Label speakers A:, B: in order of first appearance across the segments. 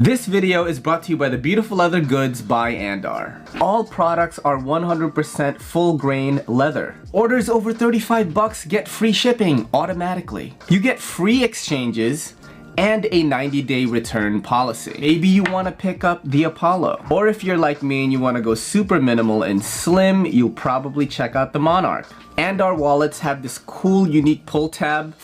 A: This video is brought to you by the Beautiful Leather Goods by Andar. All products are 100% full grain leather. Orders over 35 bucks get free shipping automatically. You get free exchanges and a 90-day return policy. Maybe you want to pick up the Apollo. Or if you're like me and you want to go super minimal and slim, you'll probably check out the Monarch. Andar wallets have this cool unique pull tab.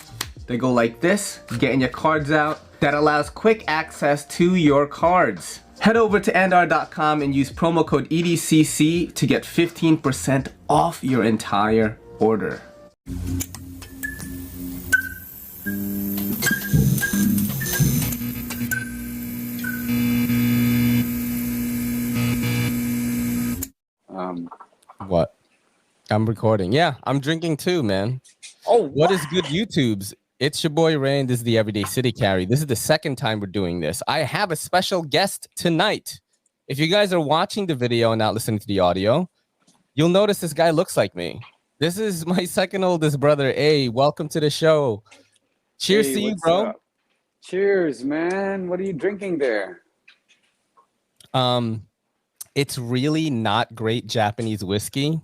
A: They go like this, getting your cards out. That allows quick access to your cards. Head over to andar.com and use promo code EDCC to get 15% off your entire order.
B: What? I'm recording. Yeah, I'm drinking too, man.
C: Oh,
B: what is good, YouTubes? It's your boy Rain. This is the Everyday City Carry. This is the second time we're doing this. I have a special guest tonight. If you guys are watching the video and not listening to the audio, you'll notice this guy looks like me. This is my second oldest brother, A. Welcome to the show. Cheers to you, bro.
C: Up? Cheers, man. What are you drinking there?
B: It's really not great Japanese whiskey.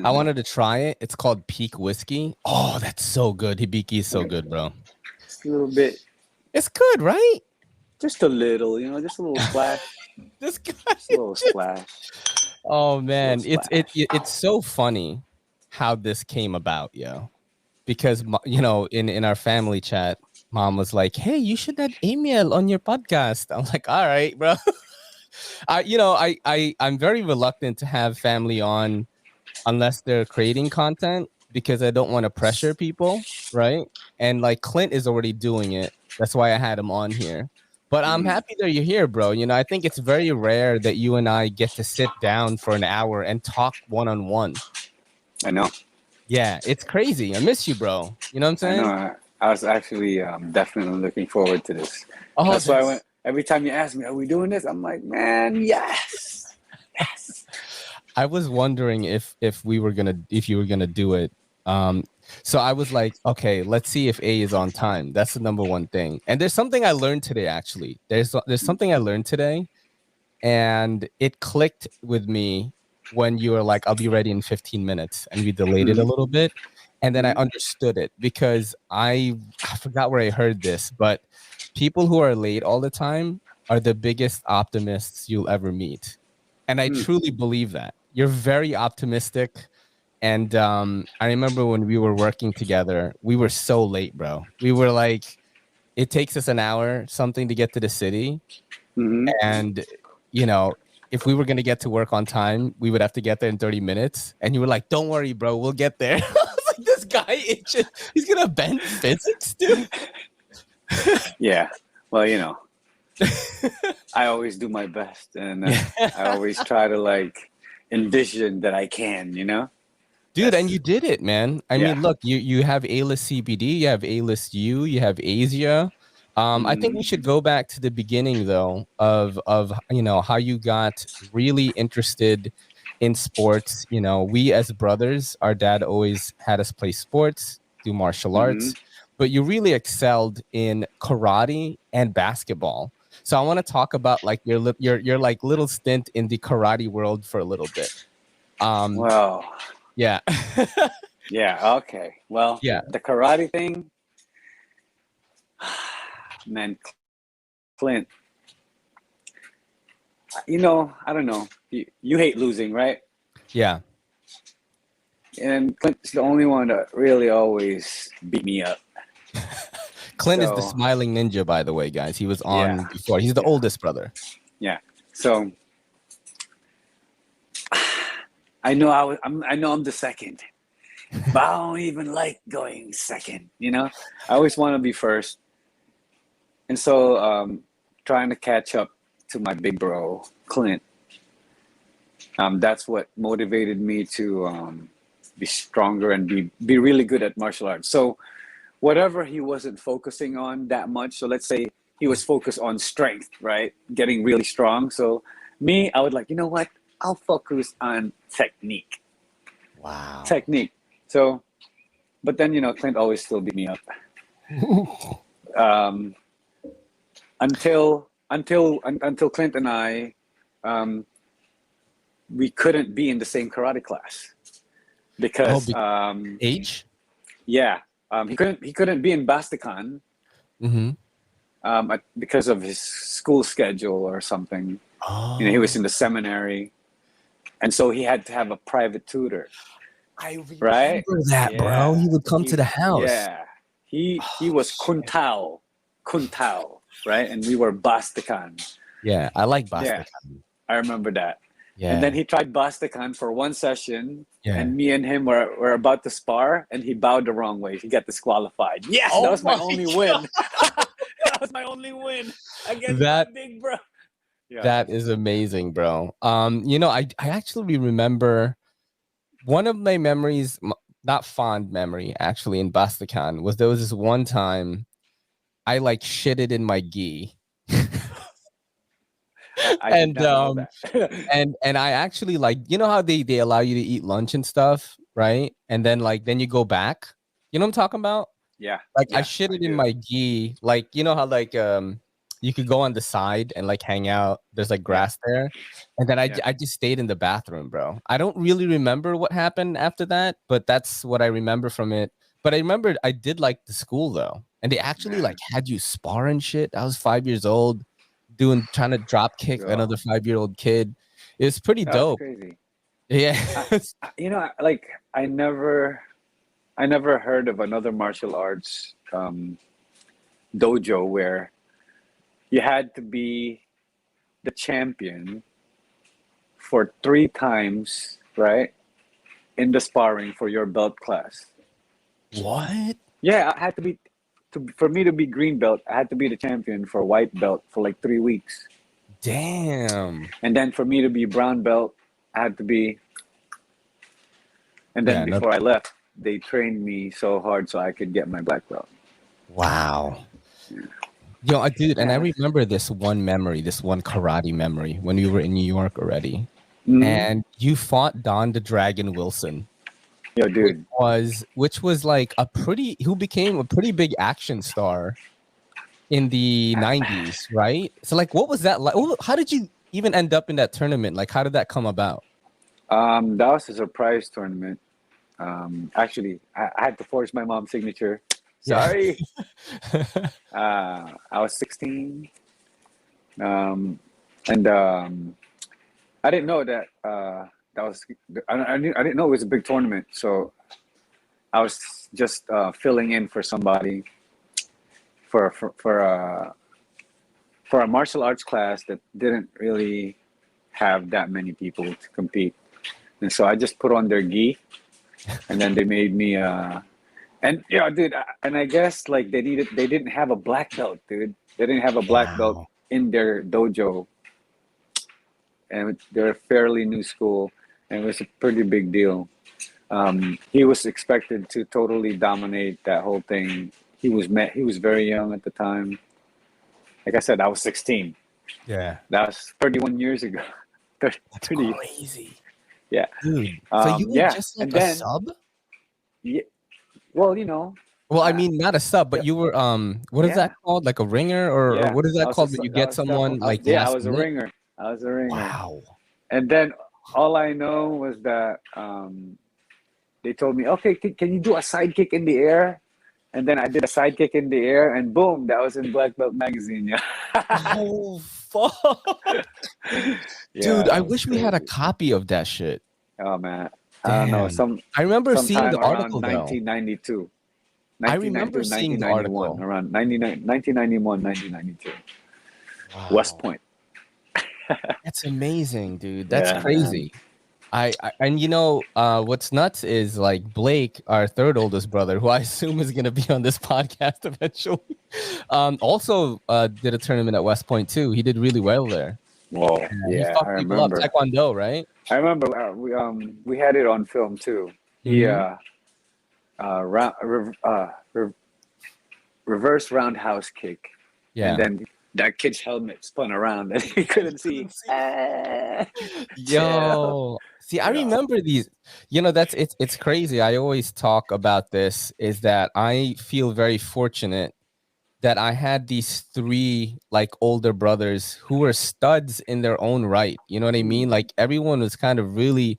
B: I wanted to try it. It's called Peak Whiskey. Oh, that's so good. Hibiki is so good, bro.
C: Just a little bit.
B: It's good, right?
C: Just a little, just a little splash.
B: This guy.
C: Just a little splash.
B: Oh man, it's so funny how this came about, yo. Because in our family chat, mom was like, "Hey, you should have Emil on your podcast." I'm like, "All right, bro." I'm very reluctant to have family on unless they're creating content because I don't want to pressure people, right? And like Clint is already doing it. That's why I had him on here. But I'm happy that you're here, bro. I think it's very rare that you and I get to sit down for an hour and talk one-on-one.
C: I know.
B: Yeah, it's crazy. I miss you, bro. You know what I'm saying?
C: I know. I was actually definitely looking forward to this.
B: Oh,
C: that's why every time you ask me, are we doing this? I'm like, man, yes. Yes.
B: I was wondering if you were gonna do it. So I was like, okay, let's see if A is on time. That's the number one thing. And there's something I learned today, actually. There's something I learned today, and it clicked with me when you were like, I'll be ready in 15 minutes, and we delayed it a little bit. And then I understood it because I forgot where I heard this, but people who are late all the time are the biggest optimists you'll ever meet. And I truly believe that. You're very optimistic. And I remember when we were working together, we were so late, bro. We were like, it takes us an hour something to get to the city. And, if we were going to get to work on time, we would have to get there in 30 minutes. And you were like, don't worry, bro, we'll get there. I was like, this guy, he's going to bend physics, dude.
C: Yeah. Well, I always do my best. And I always try to envision that I can,
B: Dude, and you did it, man. I mean, look, you have A-list CBD, you have A-list you have Azia. I think we should go back to the beginning, though, of how you got really interested in sports. We as brothers, our dad always had us play sports, do martial arts, but you really excelled in karate and basketball. So I want to talk about your little stint in the karate world for a little bit.
C: Well,
B: yeah.
C: Yeah. Okay. Well,
B: yeah.
C: The karate thing, man, Clint, I don't know. You hate losing, right?
B: Yeah.
C: And Clint's the only one that really always beat me up.
B: Clint is the smiling ninja, by the way, guys. He was on before. He's the oldest brother.
C: Yeah. So I know I'm the second, but I don't even like going second. I always want to be first, and so trying to catch up to my big bro Clint. That's what motivated me to be stronger and be really good at martial arts. So whatever he wasn't focusing on that much. So let's say he was focused on strength, right? Getting really strong. So me, I would like, you know what? I'll focus on technique.
B: Wow.
C: Technique. So, but then, Clint always still beat me up. Until until Clint and I, we couldn't be in the same karate class because
B: age.
C: yeah, he couldn't be in Bastikan
B: Mm-hmm.
C: because of his school schedule or something.
B: Oh,
C: He was in the seminary, and so he had to have a private tutor.
B: I remember
C: Right?
B: that, bro. He would come to the house.
C: Yeah, he was Kuntao, right? And we were Bastikan.
B: Yeah, I like
C: Yeah,
B: Bastikan.
C: I remember that.
B: Yeah.
C: And then he tried Bastikan for one session,
B: Yeah.
C: and me and him were about to spar, and he bowed the wrong way. He got disqualified. Yes, that was my only win. That was my only win against that big bro. Yeah.
B: That is amazing, bro. I actually remember one of my memories, not fond memory, actually, in Bastikan was there was this one time I like shitted in my gi. And I actually like, you know how they allow you to eat lunch and stuff, right? And then then you go back. You know what I'm talking about?
C: Yeah.
B: Like I shitted in my gi, like you know how like you could go on the side and like hang out. There's like grass there, and then I just stayed in the bathroom, bro. I don't really remember what happened after that, but that's what I remember from it. But I remember I did like the school though, and they actually like had you spar and shit. I was 5 years old, trying to drop kick another 5-year-old kid. It was pretty dope.
C: Crazy.
B: Yeah.
C: Like I never heard of another martial arts dojo where you had to be the champion for 3 times, right? In the sparring for your belt class.
B: What?
C: Yeah, I had to be for me to be green belt, I had to be the champion for white belt for like 3 weeks.
B: Damn.
C: And then for me to be brown belt, I had to be. And then before I left, they trained me so hard so I could get my black belt.
B: Wow. Yo, dude, and I remember this one karate memory when we were in New York already. Mm-hmm. And you fought Don the Dragon Wilson.
C: Yo, dude.
B: Which was like who became a pretty big action star in the 90s, right? So like, what was that like? How did you even end up in that tournament? Like, how did that come about?
C: That was a surprise tournament. Actually, I had to forge my mom's signature. Sorry. I was 16. And I didn't know that I didn't know it was a big tournament. So I was just filling in for somebody for a martial arts class that didn't really have that many people to compete. And so I just put on their gi, and then they made me and dude, and I guess like they didn't have a black belt, dude. They didn't have a black belt in their dojo. And they're a fairly new school, and it was a pretty big deal. He was expected to totally dominate that whole thing. He was very young at the time. Like I said, I was 16.
B: Yeah.
C: That was 31 years ago.
B: That's crazy.
C: Yeah.
B: Dude. So you were just like a sub?
C: Yeah. Well,
B: Well, I mean, not a sub, but you were what is that called? Like a ringer, or what is that called when you get someone like?
C: Yeah, I was a ringer.
B: Wow.
C: And then all I know was that they told me, okay, can you do a side kick in the air? And then I did a side kick in the air, and boom, that was in Black Belt magazine. Yeah.
B: Oh fuck, dude! I wish we had a copy of that shit.
C: Oh man, I don't know.
B: I remember seeing the article.
C: 1992.
B: I remember seeing the article
C: around 1991, 1992. Wow. West Point.
B: That's amazing, dude. That's crazy. And what's nuts is like Blake, our third oldest brother, who I assume is gonna be on this podcast eventually, also did a tournament at West Point too. He did really well there.
C: Whoa,
B: yeah, I remember. Taekwondo, right?
C: I remember we had it on film too. Yeah, reverse roundhouse kick. Yeah, and then that kid's helmet spun around and he couldn't see.
B: Yo, see, I remember these. It's crazy. I always talk about this. Is that I feel very fortunate that I had these three like older brothers who were studs in their own right. You know what I mean? Like everyone was kind of really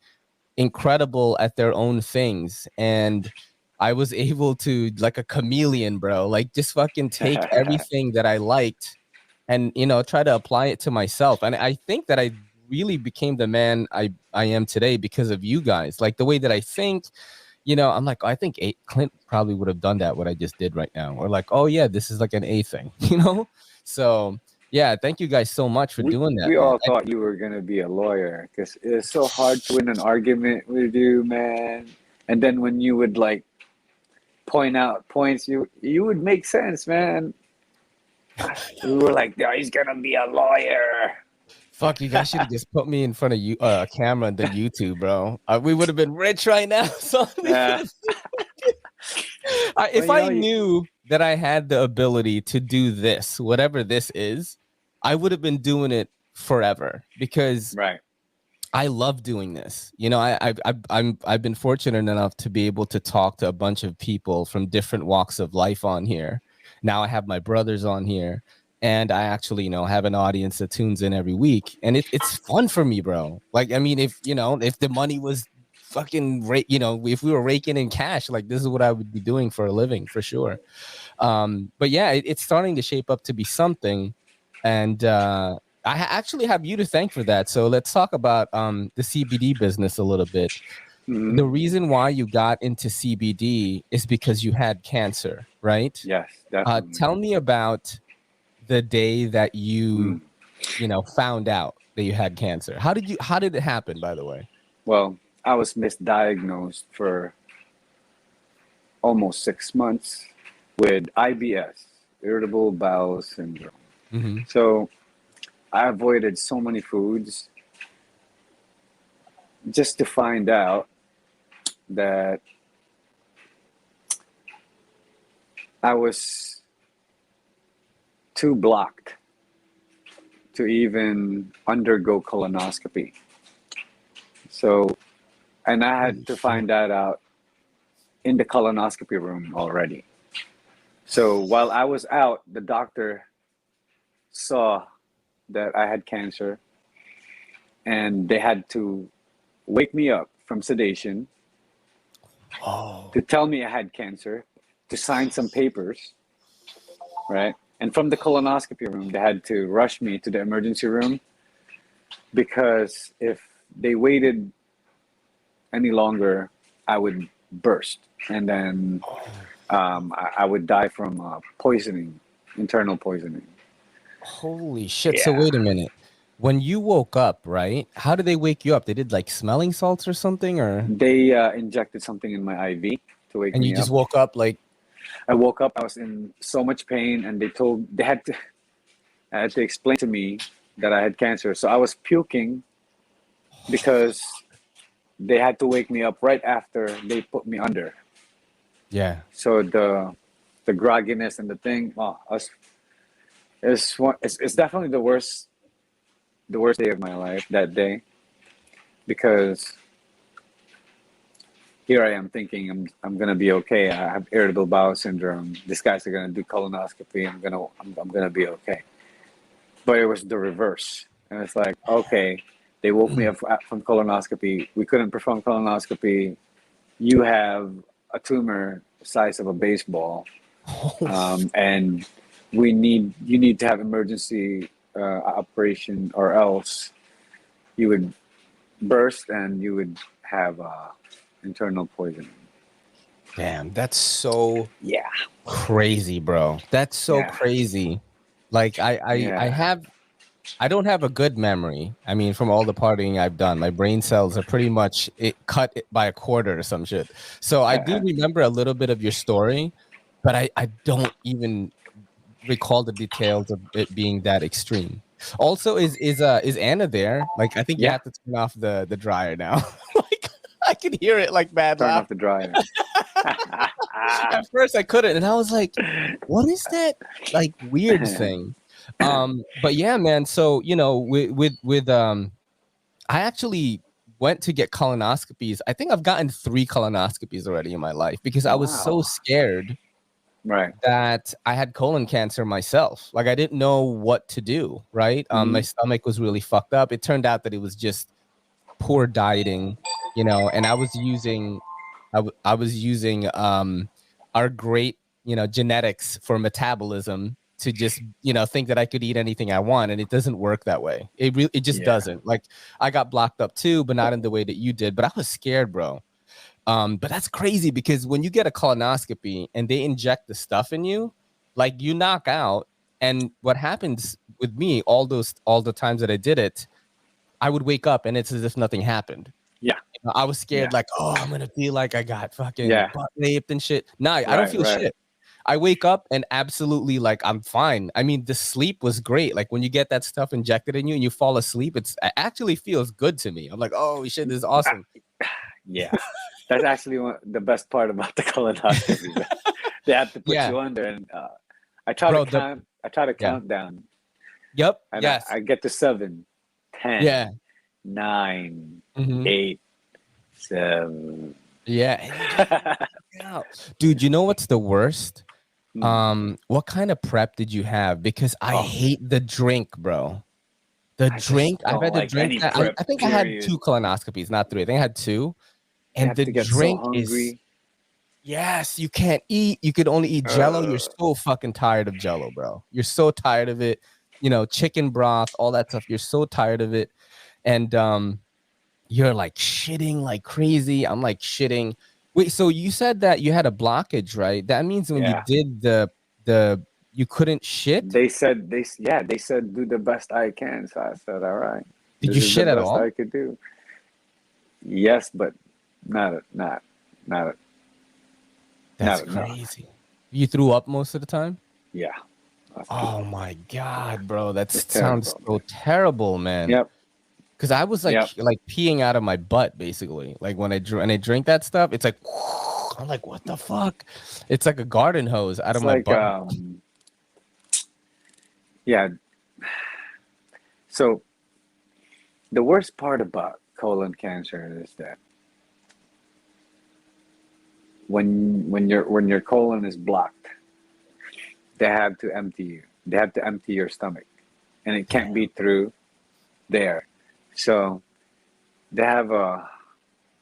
B: incredible at their own things. And I was able to, like a chameleon, bro, like just fucking take everything that I liked and, you know, try to apply it to myself. And I think that I really became the man I am today because of you guys. Like the way that I think, you know, I'm like, I think Clint probably would have done that, what I just did right now. Or like, oh yeah, this is like an A thing, you know? So yeah, thank you guys so much for doing that,
C: We
B: man.
C: all thought you were gonna be a lawyer because it's so hard to win an argument with you, man. And then when you would like point out points, you would make sense, man. We were like, yeah, he's gonna be a lawyer.
B: Fuck, you guys should have just put me in front of you, a camera and done YouTube, bro. We would have been rich right now. So
C: Uh,
B: if
C: well,
B: I knew that I had the ability to do this, whatever this is, I would have been doing it forever because
C: right.
B: I love doing this. You know, I've been fortunate enough to be able to talk to a bunch of people from different walks of life on here. Now I have my brothers on here, and I actually, you know, have an audience that tunes in every week, and it's fun for me, bro. Like, I mean, if you know, if the money was fucking you know, if we were raking in cash, like this is what I would be doing for a living for sure. But yeah, it's starting to shape up to be something, and I actually have you to thank for that. So let's talk about the CBD business a little bit.
C: Mhm.
B: The reason why you got into CBD is because you had cancer, right?
C: Yes, definitely.
B: Tell me about the day that you know, found out that you had cancer. How did it happen, by the way?
C: Well, I was misdiagnosed for almost 6 months with IBS, irritable bowel syndrome.
B: Mm-hmm.
C: So I avoided so many foods just to find out that I was too blocked to even undergo colonoscopy. So, and I had to find that out in the colonoscopy room already. So while I was out, the doctor saw that I had cancer, and they had to wake me up from sedation to tell me I had cancer, to sign some papers, right? And from the colonoscopy room, they had to rush me to the emergency room because if they waited any longer, I would burst, and then I would die from poisoning, internal poisoning.
B: Holy shit.
C: Yeah.
B: So wait a minute. When you woke up, right? How did they wake you up? They did like smelling salts or something, or
C: They injected something in my IV to wake
B: and
C: me
B: you
C: up.
B: just woke up like
C: I woke up, I was in so much pain, and they had to explain to me that I had cancer. So I was puking because they had to wake me up right after they put me under.
B: yeah.
C: So the grogginess and the thing, it's definitely the worst day of my life that day, because here I am thinking I'm gonna be okay. I have irritable bowel syndrome. These guys are gonna do colonoscopy. I'm gonna be okay. But it was the reverse, and it's like, okay, they woke me up from colonoscopy. We couldn't perform colonoscopy. You have a tumor the size of a baseball, and you need to have emergency operation, or else you would burst and you would have internal poisoning.
B: Damn, that's so
C: Yeah.
B: crazy, bro. That's so
C: Yeah.
B: crazy. Like
C: Yeah.
B: I don't have a good memory. I mean, from all the partying I've done, my brain cells are pretty much cut by a quarter or some shit. So I do remember a little bit of your story, but I don't even recall the details of it being that extreme. Also, is Anna there? Like, I think you
C: Yeah.
B: have to turn off the dryer now. Like, I can hear it like bad
C: Turn
B: laugh.
C: off the dryer.
B: At first I couldn't, and I was like, what is that like weird thing? But yeah, man, so you know, with I actually went to get colonoscopies. I think I've gotten 3 colonoscopies already in my life because I was so
C: Wow.
B: scared
C: Right.
B: that I had colon cancer myself. Like I didn't know what to do, right? My stomach was really fucked up. It turned out that it was just poor dieting, and I was using I was using our great, genetics for metabolism to just, think that I could eat anything I want, and it doesn't work that way. It just doesn't. Like I got blocked up too, but not in the way that you did, but I was scared, bro. But that's crazy because when you get a colonoscopy and they inject the stuff in you, like you knock out. And what happens with me, all the times that I did it, I would wake up and it's as if nothing happened.
C: Yeah.
B: I was scared,
C: Yeah.
B: like, oh, I'm gonna feel like I got fucking butt raped and shit. Nah, I don't feel
C: Right.
B: shit. I wake up and absolutely like I'm fine. I mean, the sleep was great. Like when you get that stuff injected in you and you fall asleep, it actually feels good to me. I'm like, oh shit, this is awesome.
C: Yeah. That's actually the best part about the colonoscopy. They have to put
B: Yeah.
C: you under, and I try
B: Bro,
C: to count. I try to
B: yeah.
C: count down,
B: Yep.
C: and
B: Yes.
C: I get to 7, 10,
B: Yeah.
C: 9,
B: Mhm.
C: 8, 7.
B: Yeah. Dude, you know what's the worst? What kind of prep did you have? Because I hate the drink, bro. The
C: I just
B: drink, I've
C: don't
B: had to
C: like
B: drink
C: any
B: that.
C: prep.
B: I think I had
C: Period.
B: 2 colonoscopies, not 3. I think I had 2.
C: You
B: And
C: have
B: the
C: to get so
B: drink is,
C: hungry.
B: yes, you can't eat. You could only eat Jello. You're so fucking tired of Jello, bro. You're so tired of it. Chicken broth, all that stuff. You're so tired of it. And you're like shitting like crazy. I'm like shitting. Wait, so you said that you had a blockage, right? That means when you
C: Yeah.
B: did the you couldn't shit?
C: They said do the best I can. So I said, all right,
B: Did
C: this
B: you
C: is the
B: shit at
C: best
B: all?
C: I could do. Yes, but not not
B: That's
C: enough.
B: crazy. You threw up most of the time?
C: Yeah. That's
B: Oh my God, bro. That
C: it's
B: sounds
C: terrible,
B: so
C: man.
B: terrible, man.
C: Yep.
B: Because I was like
C: Yep.
B: peeing out of my butt, basically. Like when I drink that stuff, it's like I'm like, what the fuck? It's like a garden hose out
C: It's
B: of my
C: like
B: butt.
C: yeah. So the worst part about colon cancer is that when your colon is blocked, they have to empty you. They have to empty your stomach, and it can't be through there. So they have a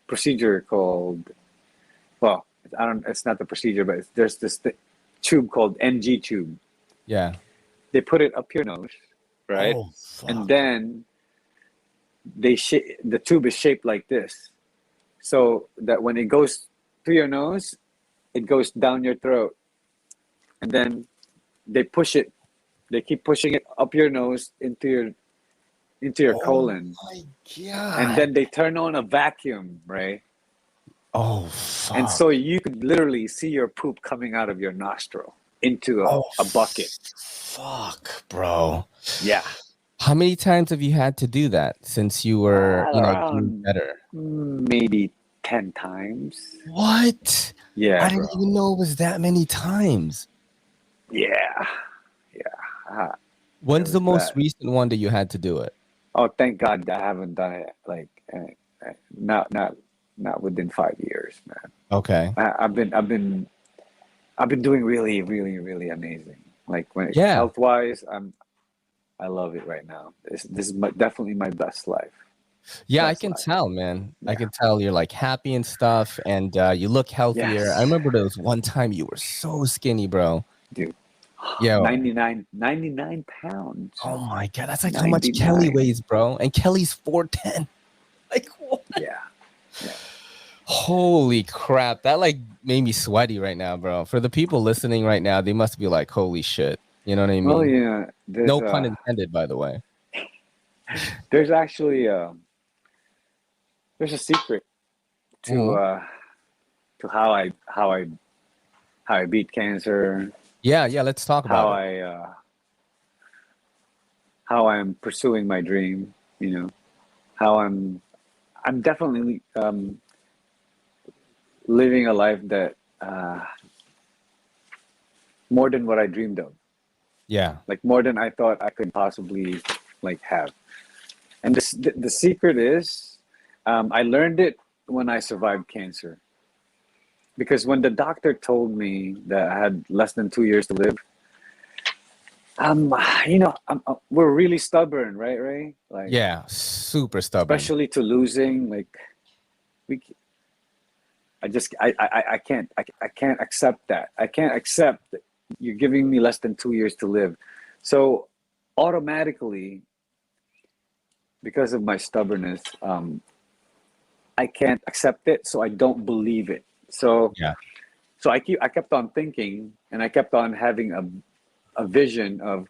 C: procedure called, well, I don't. It's not the procedure, but there's this tube called NG tube.
B: Yeah.
C: They put it up your nose, right?
B: Oh, fuck.
C: And then the tube is shaped like this, so that when it goes through your nose, it goes down your throat, and then they push it. They keep pushing it up your nose into your colon,
B: my God.
C: and then they turn on a vacuum, right?
B: Oh, fuck.
C: And so you could literally see your poop coming out of your nostril into a bucket.
B: Fuck, bro.
C: Yeah.
B: How many times have you had to do that since you were, doing
C: Around
B: better?
C: maybe 10 times.
B: What?
C: Yeah,
B: I didn't even know it was that many times.
C: Yeah.
B: When's
C: It
B: the
C: was
B: most
C: bad.
B: recent one that you had to do it?
C: Oh, thank God I haven't done it like not within 5 years, man.
B: Okay.
C: I've been doing really, really, really amazing. Like
B: Yeah.
C: health wise, I love it right now. This is definitely my best life.
B: Yeah, I
C: Best
B: can
C: life.
B: tell, man. I
C: Yeah.
B: can tell you're like happy and stuff, and you look healthier.
C: Yes.
B: I remember there was one time you were so skinny, bro.
C: Dude.
B: Yo.
C: 99 pounds.
B: Oh my God, that's like how much Kelly
C: 99.
B: weighs, bro. And Kelly's 4'10". Like what?
C: Yeah.
B: Holy crap. That like made me sweaty right now, bro. For the people listening right now, they must be like, holy shit. You know what I mean?
C: Well, yeah.
B: No pun intended, by the way.
C: There's actually there's a secret to how I beat cancer.
B: Yeah, let's talk about it.
C: How I'm pursuing my dream, how I'm definitely living a life that more than what I dreamed of.
B: Yeah.
C: Like more than I thought I could possibly like have. And the secret is I learned it when I survived cancer. because when the doctor told me that I had less than 2 years to live, you know, we're really stubborn, right, Ray? Like,
B: Yeah, super stubborn.
C: especially to losing, like, we, I can't accept that. I can't accept that you're giving me less than 2 years to live. So automatically, because of my stubbornness, I can't accept it, so I don't believe it. So
B: Yeah.
C: I kept on thinking, and I kept on having a vision of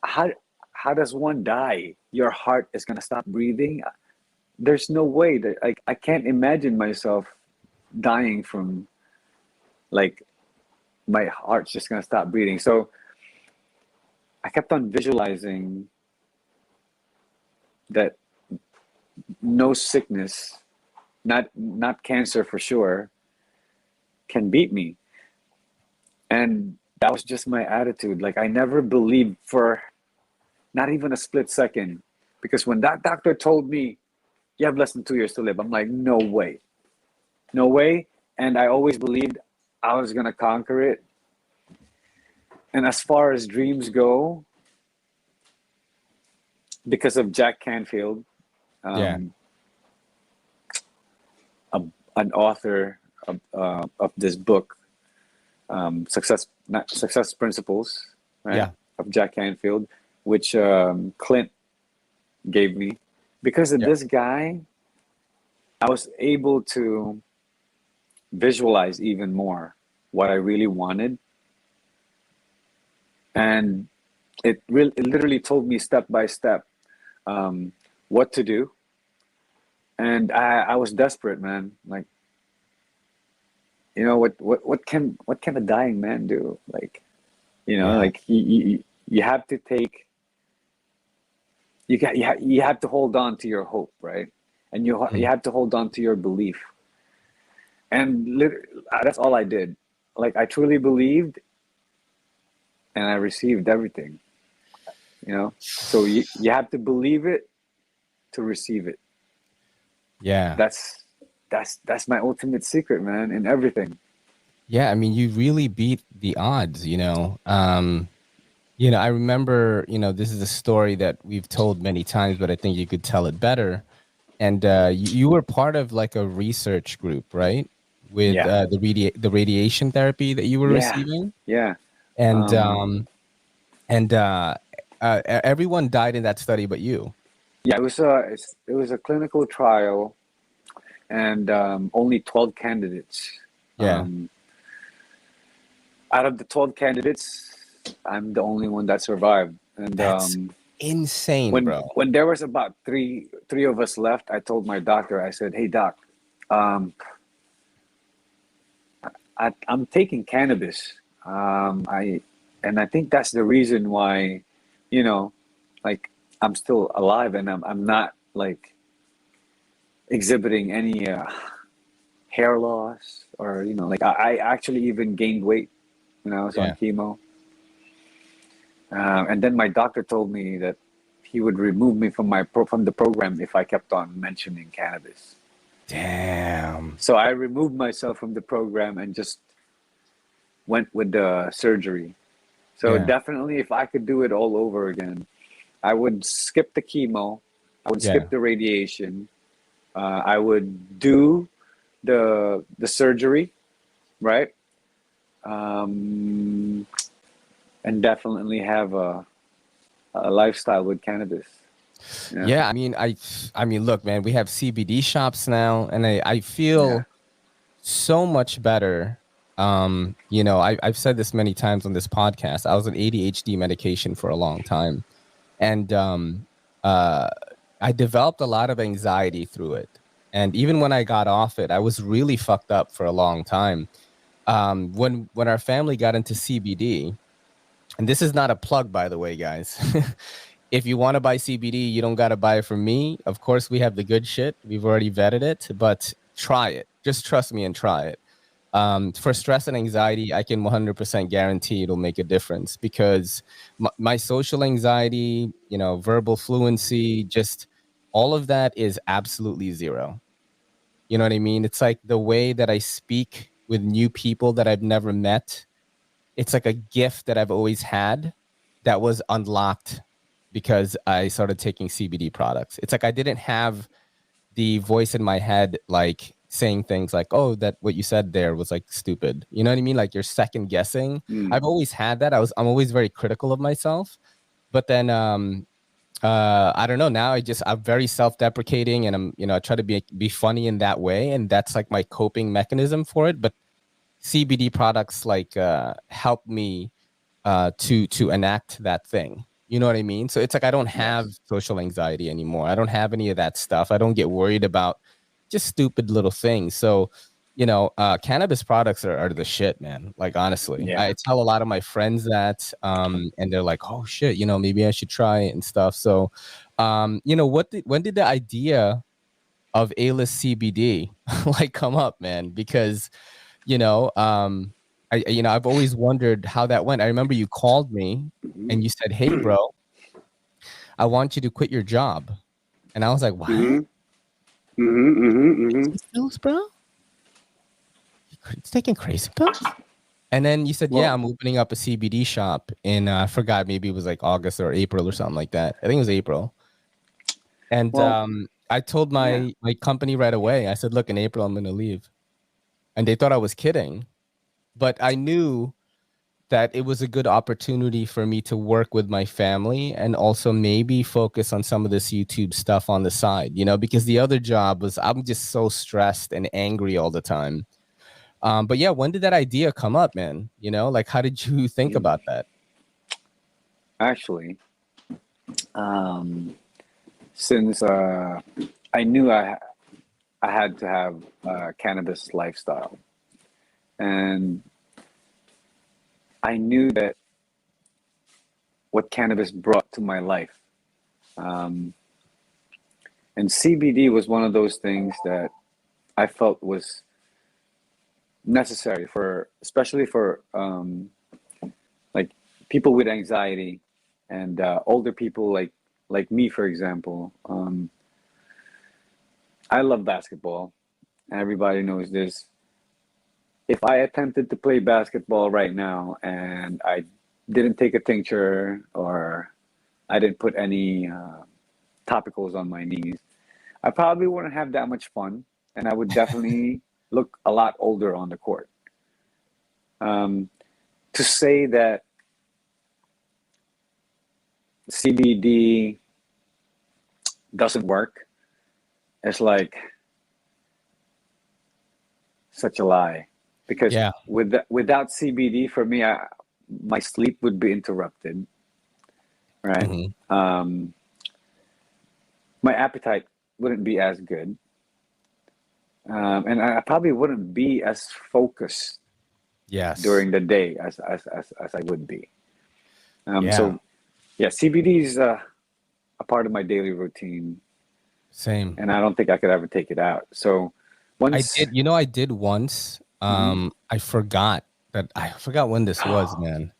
C: how how does one die? Your heart is gonna stop breathing. There's no way that I can't imagine myself dying from, like, my heart's just gonna stop breathing. So I kept on visualizing that no sickness, not cancer for sure, can beat me. And that was just my attitude. Like, I never believed for not even a split second. Because when that doctor told me you have less than 2 years to live, I'm like, no way. No way. And I always believed I was gonna conquer it. And as far as dreams go, because of Jack Canfield,
B: Yeah.
C: um, an author of this book, Success Principles, right?
B: Yeah.
C: Of Jack Canfield, which Clint gave me. Because of
B: Yeah.
C: this guy, I was able to visualize even more what I really wanted, and it literally told me step by step what to do, and I was desperate, man. Like, you know, what can a dying man do? Like, you know,
B: Yeah.
C: like you have to take you have to hold on to your hope, right? And you
B: Mm.
C: have to hold on to your belief, and that's all I did. Like, I truly believed, and I received everything. You know, so you have to believe it to receive it.
B: Yeah.
C: That's that's my ultimate secret, man, in everything.
B: Yeah. I mean, you really beat the odds, you know. You know, I remember, you know, this is a story that we've told many times, but I think you could tell it better. And you were part of like a research group, right? With
C: Yeah,
B: the radiation therapy that you were
C: yeah,
B: receiving,
C: yeah.
B: and
C: Um,
B: everyone died in that study, but you.
C: yeah, it was a clinical trial, and only 12 candidates.
B: Yeah,
C: Um, Out of the 12 candidates, I'm the only one that survived. And
B: that's insane, bro.
C: when there was about three of us left, I told my doctor. I said, "Hey, doc, um, I'm taking cannabis. I think that's the reason why, you know, like, I'm still alive, and I'm not, like, exhibiting any hair loss, or, you know, like, I actually even gained weight when I was on
B: Yeah.
C: chemo. And then my doctor told me that he would remove me from from the program if I kept on mentioning cannabis.
B: Damn.
C: So I removed myself from the program and just went with the surgery. So
B: Yeah.
C: definitely, if I could do it all over again, I would skip the chemo, I would
B: Yeah.
C: skip the radiation, I would do the surgery, right? Um, and definitely have a lifestyle with cannabis. Yeah,
B: Yeah. I mean, look, man, we have CBD shops now, and I
C: yeah,
B: feel so much better. You know, I've said this many times on this podcast. I was on ADHD medication for a long time, and uh, I developed a lot of anxiety through it. And even when I got off it, I was really fucked up for a long time. When our family got into CBD, and this is not a plug, by the way, guys. If you want to buy CBD, you don't got to buy it from me. Of course, we have the good shit. We've already vetted it, but try it. Just trust me and try it. For stress and anxiety, I can 100% guarantee it'll make a difference because my social anxiety, you know, verbal fluency, just all of that is absolutely zero. You know what I mean? It's like the way that I speak with new people that I've never met, it's like a gift that I've always had that was unlocked because I started taking CBD products. It's like I didn't have the voice in my head like saying things like, oh, that what you said there was like stupid. You know what I mean? Like you're second guessing. I've always had that. I'm always very critical of myself. But then I don't know. Now I'm very self-deprecating, and I try to be funny in that way, and that's like my coping mechanism for it. But CBD products like help me to enact that thing. You know what I mean? So it's like I don't have social anxiety anymore. I don't have any of that stuff. I don't get worried about just stupid little things. So, cannabis products are the shit, man. Like honestly,
C: Yeah.
B: I tell a lot of my friends that, and they're like, "Oh shit, maybe I should try it and stuff." So, when did the idea of A-list CBD like come up, man? Because I've always wondered how that went. I remember you called me and you said, "Hey, bro, I want you to quit your job," and I was like, "What? Crazy pills, bro? It's taking crazy pills?" And then you said,
C: Well,
B: "Yeah, I'm opening up a CBD shop in I forgot, maybe it was like August or April or something like that. I think it was April." And
C: well,
B: I told
C: yeah.
B: my company right away. I said, "Look, in April I'm going to leave," and they thought I was kidding, but I knew that it was a good opportunity for me to work with my family and also maybe focus on some of this YouTube stuff on the side, because the other job was I'm just so stressed and angry all the time. But yeah, when did that idea come up, man? Like how did you think about that?
C: Actually, since I knew I had to have a cannabis lifestyle, and I knew that what cannabis brought to my life. Um, and CBD was one of those things that I felt was necessary especially for like people with anxiety and older people like me, for example. I love basketball. Everybody knows this. If I attempted to play basketball right now and I didn't take a tincture or I didn't put any topicals on my knees, I probably wouldn't have that much fun, and I would definitely look a lot older on the court. Um, to say that CBD doesn't work is like such a lie, because
B: Yeah.
C: without CBD for me, my sleep would be interrupted, right?
B: Hmm.
C: My appetite wouldn't be as good, and I probably wouldn't be as focused
B: Yes.
C: during the day as I would be.
B: Yeah.
C: So yeah, CBD is a part of my daily routine,
B: Same.
C: and I don't think I could ever take it out. So
B: I
C: once,
B: did, I did once.
C: Mhm.
B: I forgot when this was, man.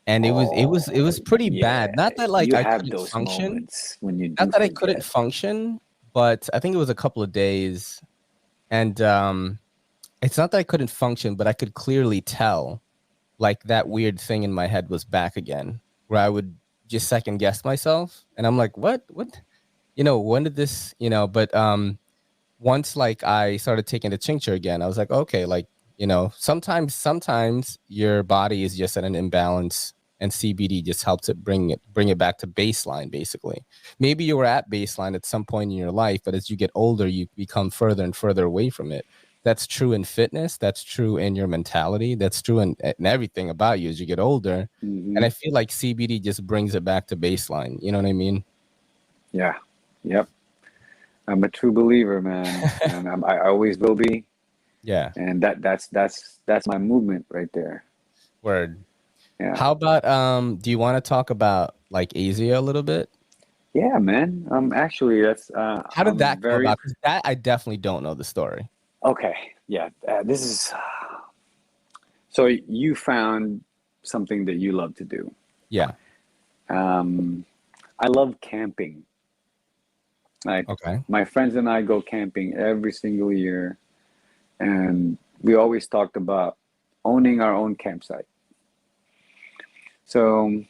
B: And it was
C: Oh
B: pretty bad.
C: yeah,
B: Not that like
C: you
B: I
C: have
B: couldn't
C: those
B: function,
C: moments when you
B: not
C: do
B: that I couldn't
C: forget.
B: function, but I think it was a couple of days. And it's not that I couldn't function, but I could clearly tell like that weird thing in my head was back again, where I would just second guess myself. And I'm like, what? When did this, but once like I started taking the tincture again, I was like, okay, like, sometimes your body is just at an imbalance and CBD just helps it bring it back to baseline, basically. Maybe you were at baseline at some point in your life, but as you get older, you become further and further away from it. That's true in fitness. That's true in your mentality. That's true in everything about you as you get older. And I
C: Hmm.
B: feel like CBD just brings it back to baseline. You know what I mean?
C: Yeah, yep. I'm a true believer, man, and I always will be.
B: Yeah.
C: And that's my movement right there.
B: Word.
C: Yeah,
B: How about do you want to talk about like Azia a little bit?
C: yeah, man. Actually, that's
B: How did
C: I'm
B: that come
C: very
B: about? Because that I definitely don't know the story.
C: okay. Yeah, this is so you found something that you love to do.
B: Yeah.
C: Um, I love camping. Like
B: Okay.
C: my friends and I go camping every single year, and we always talked about owning our own campsite. So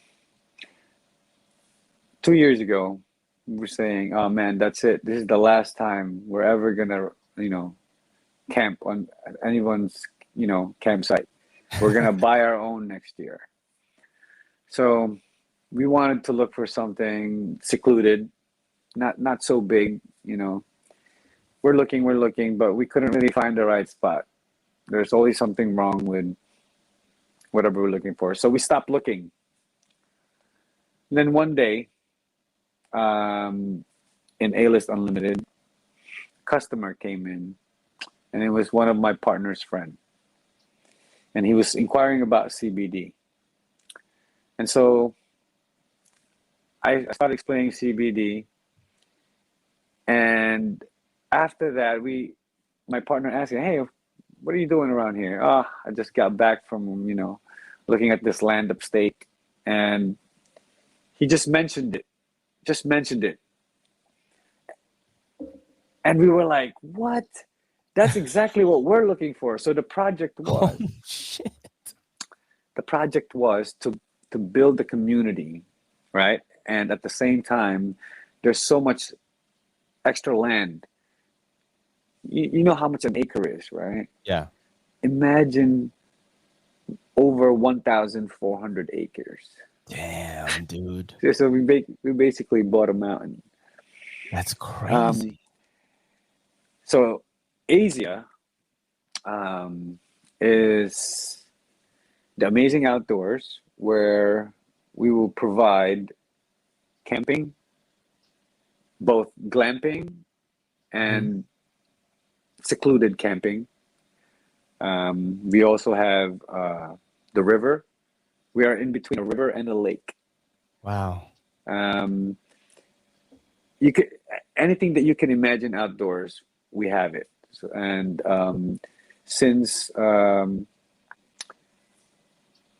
C: 2 years ago, we were saying, "Oh man, that's it. This is the last time we're ever gonna, camp on anyone's, campsite. We're gonna buy our own next year." So we wanted to look for something secluded, not so big. We're looking, but we couldn't really find the right spot. There's always something wrong with whatever we're looking for. So we stopped looking. And then one day, in A-List Unlimited, customer came in, and it was one of my partner's friend. And he was inquiring about CBD. And so I started explaining CBD. And after that, my partner asked me, "Hey, what are you doing around here?" "Oh, I just got back from, looking at this land upstate." And he just mentioned it. And we were like, "What? That's exactly what we're looking for." So the project was,
B: Oh, shit.
C: to build the community, right? And at the same time, there's so much extra land. You know how much an acre is, right?
B: Yeah.
C: Imagine over 1,400 acres.
B: Damn, dude.
C: So we basically bought a mountain.
B: That's crazy.
C: So Azia is the amazing outdoors where we will provide camping, both glamping and secluded camping. We also have the river. We are in between a river and a lake.
B: Wow.
C: You could anything that you can imagine outdoors, we have it. So, and since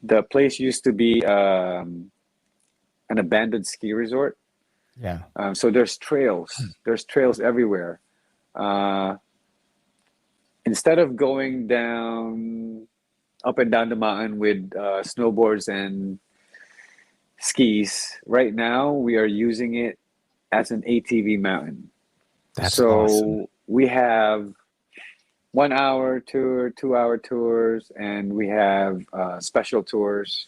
C: the place used to be an abandoned ski resort,
B: Yeah.
C: so there's trails. There's trails everywhere. Instead of going up and down the mountain with snowboards and skis, right now we are using it as an ATV mountain.
B: That's awesome.
C: We have 1 hour tour, 2 hour tours, and we have special tours.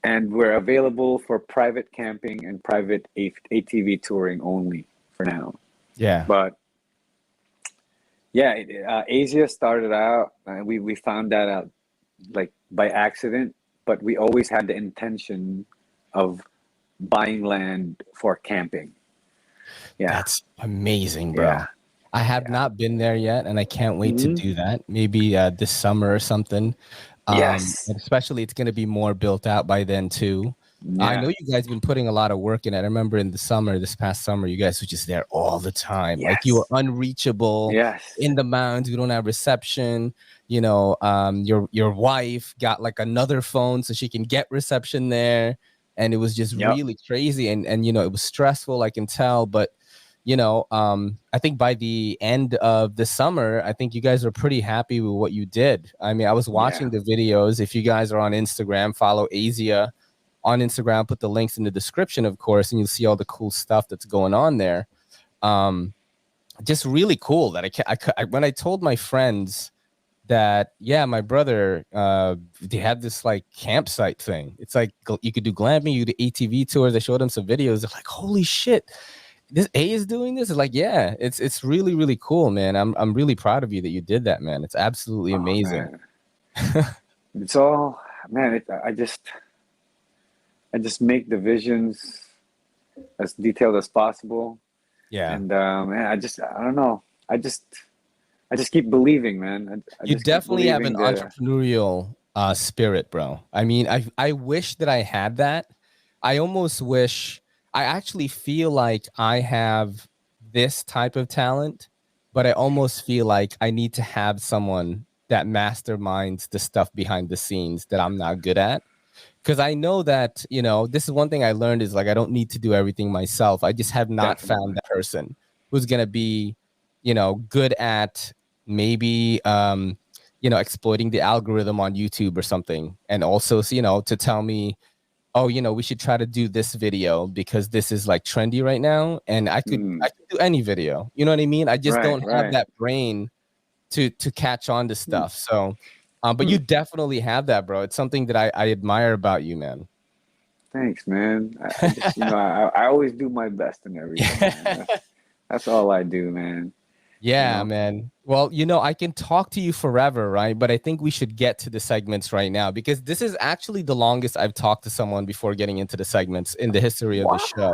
C: And we're available for private camping and private ATV touring only for now.
B: Yeah.
C: But yeah, Azia started out, we found that out like by accident, but we always had the intention of buying land for camping. Yeah.
B: That's amazing, bro.
C: Yeah.
B: I have not been there yet, and I can't wait to do that. Maybe this summer or something.
C: Yes.
B: And especially it's going to be more built out by then too. I
C: Yeah.
B: know you guys have been putting a lot of work in it. I remember in this past summer, you guys were just there all the time.
C: Yes.
B: Like you were unreachable
C: Yes.
B: in the mountains. We don't have reception. Your wife got like another phone so she can get reception there. And it was just really crazy. And it was stressful, I can tell. But I think by the end of the summer, I think you guys are pretty happy with what you did. I mean, I was watching the videos. If you guys are on Instagram, follow Azia on Instagram, put the links in the description, of course, and you'll see all the cool stuff that's going on there. Just really cool that when I told my friends that, my brother, they had this like campsite thing. It's like you could do glamping, you could do ATV tours. I showed them some videos. They're like, holy shit. This A is doing this. It's like, it's really, really cool, man. I'm really proud of you that you did that, man. It's absolutely amazing.
C: It's all, man. I just make the visions as detailed as possible. Yeah. And man, I don't know. I just keep believing, man.
B: You definitely have an entrepreneurial spirit, bro. I mean, I wish that I had that. I almost wish. I actually feel like I have this type of talent, but I almost feel like I need to have someone that masterminds the stuff behind the scenes that I'm not good at. Because I know that, this is one thing I learned is like, I don't need to do everything myself. I just have not found that person who's going to be, good at maybe exploiting the algorithm on YouTube or something, and also to tell me, oh, we should try to do this video because this is like trendy right now, and I could do any video. You know what I mean? I just don't have that brain to catch on to stuff. So, but you definitely have that, bro. It's something that I admire about you, man.
C: Thanks, man. I just, I always do my best in everything. Man. That's all I do, man.
B: Yeah, man. Well, I can talk to you forever, right? But I think we should get to the segments right now because this is actually the longest I've talked to someone before getting into the segments in the history of the show.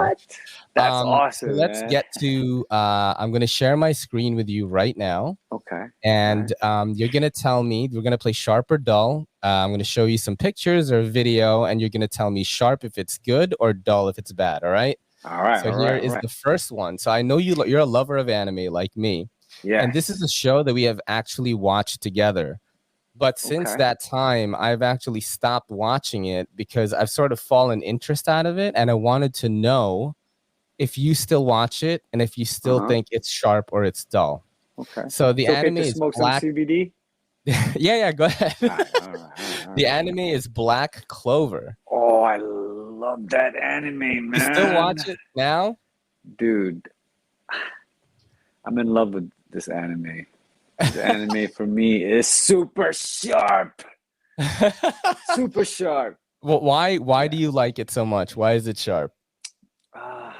C: That's awesome.
B: So let's get to, I'm going to share my screen with you right now.
C: Okay.
B: And you're going to tell me, we're going to play sharp or dull. I'm going to show you some pictures or video, and you're going to tell me sharp if it's good or dull if it's bad, all right?
C: All right.
B: So here is the first one. So I know you're a lover of anime like me.
C: Yeah.
B: And this is a show that we have actually watched together. But since that time, I've actually stopped watching it because I've sort of fallen interest out of it. And I wanted to know if you still watch it and if you still think it's sharp or it's dull.
C: Okay.
B: So the anime is
C: smoke
B: black.
C: Some CBD?
B: yeah, go ahead.
C: All right.
B: The anime is Black Clover.
C: Oh, I love that anime, man.
B: You still watch it now?
C: Dude, I'm in love with this anime. The anime for me is super sharp. Super sharp.
B: Well, why do you like it so much? Why is it sharp?
C: I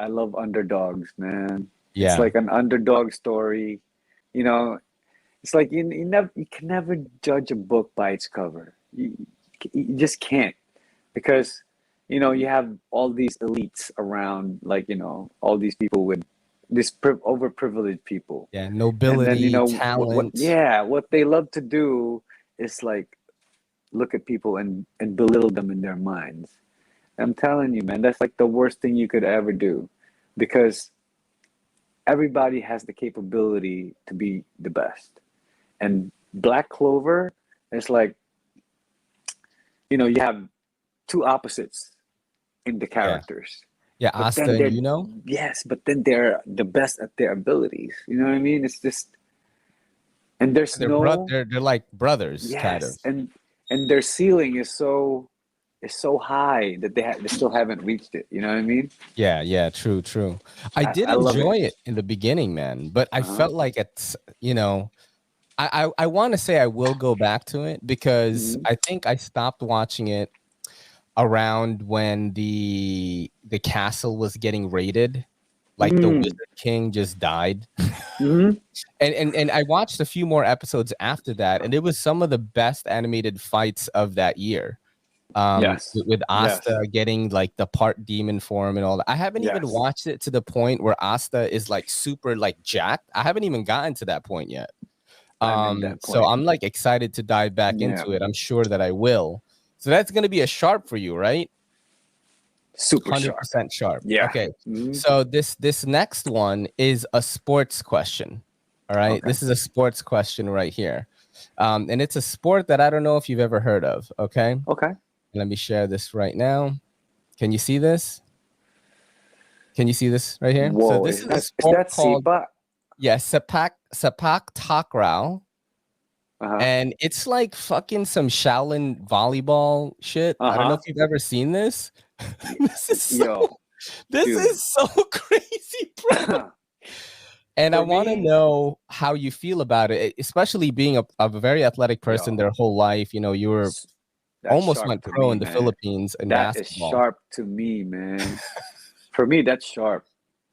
C: love underdogs, man.
B: Yeah.
C: It's like an underdog story. It's like you can never judge a book by its cover. You just can't, because you have all these elites around, like all these people with this overprivileged people.
B: Yeah, nobility,
C: and then,
B: talent.
C: What they love to do is like look at people and belittle them in their minds. I'm telling you, man, that's like the worst thing you could ever do, because everybody has the capability to be the best. And Black Clover is like, you have two opposites in the characters.
B: Yeah, Asta and Yuno?
C: Yes, but then they're the best at their abilities. You know what I mean? It's just, and there's
B: they're like brothers, kind of.
C: And their ceiling is so high that they still haven't reached it. You know what I mean?
B: Yeah, true. I did enjoy it in the beginning, man, but I felt like it's, I want to say I will go back to it because I think I stopped watching it around when the castle was getting raided, like the Wizard King just died. And I watched a few more episodes after that, and it was some of the best animated fights of that year. With Asta getting like the part demon form and all that. I haven't even watched it to the point where Asta is like super like jacked. I haven't even gotten to that point yet. So I'm like excited to dive back into it. I'm sure that I will. So that's going to be a sharp for you, right?
C: Super
B: 100% sharp.
C: Yeah.
B: Okay. So this next one is a sports question. All right. Okay. This is a sports question right here. And it's a sport that I don't know if you've ever heard of. Okay.
C: Okay.
B: Let me share this right now. Can you see this? Can you see this right here?
C: Whoa,
B: so this is a sport called Sepak Takraw. And it's like fucking some Shaolin volleyball shit. I don't know if you've ever seen this. This is so crazy, bro. And I want to know how you feel about it, especially being a very athletic person their whole life. You were almost went pro in the Philippines in basketball.
C: That is sharp to me, man. For me, that's sharp.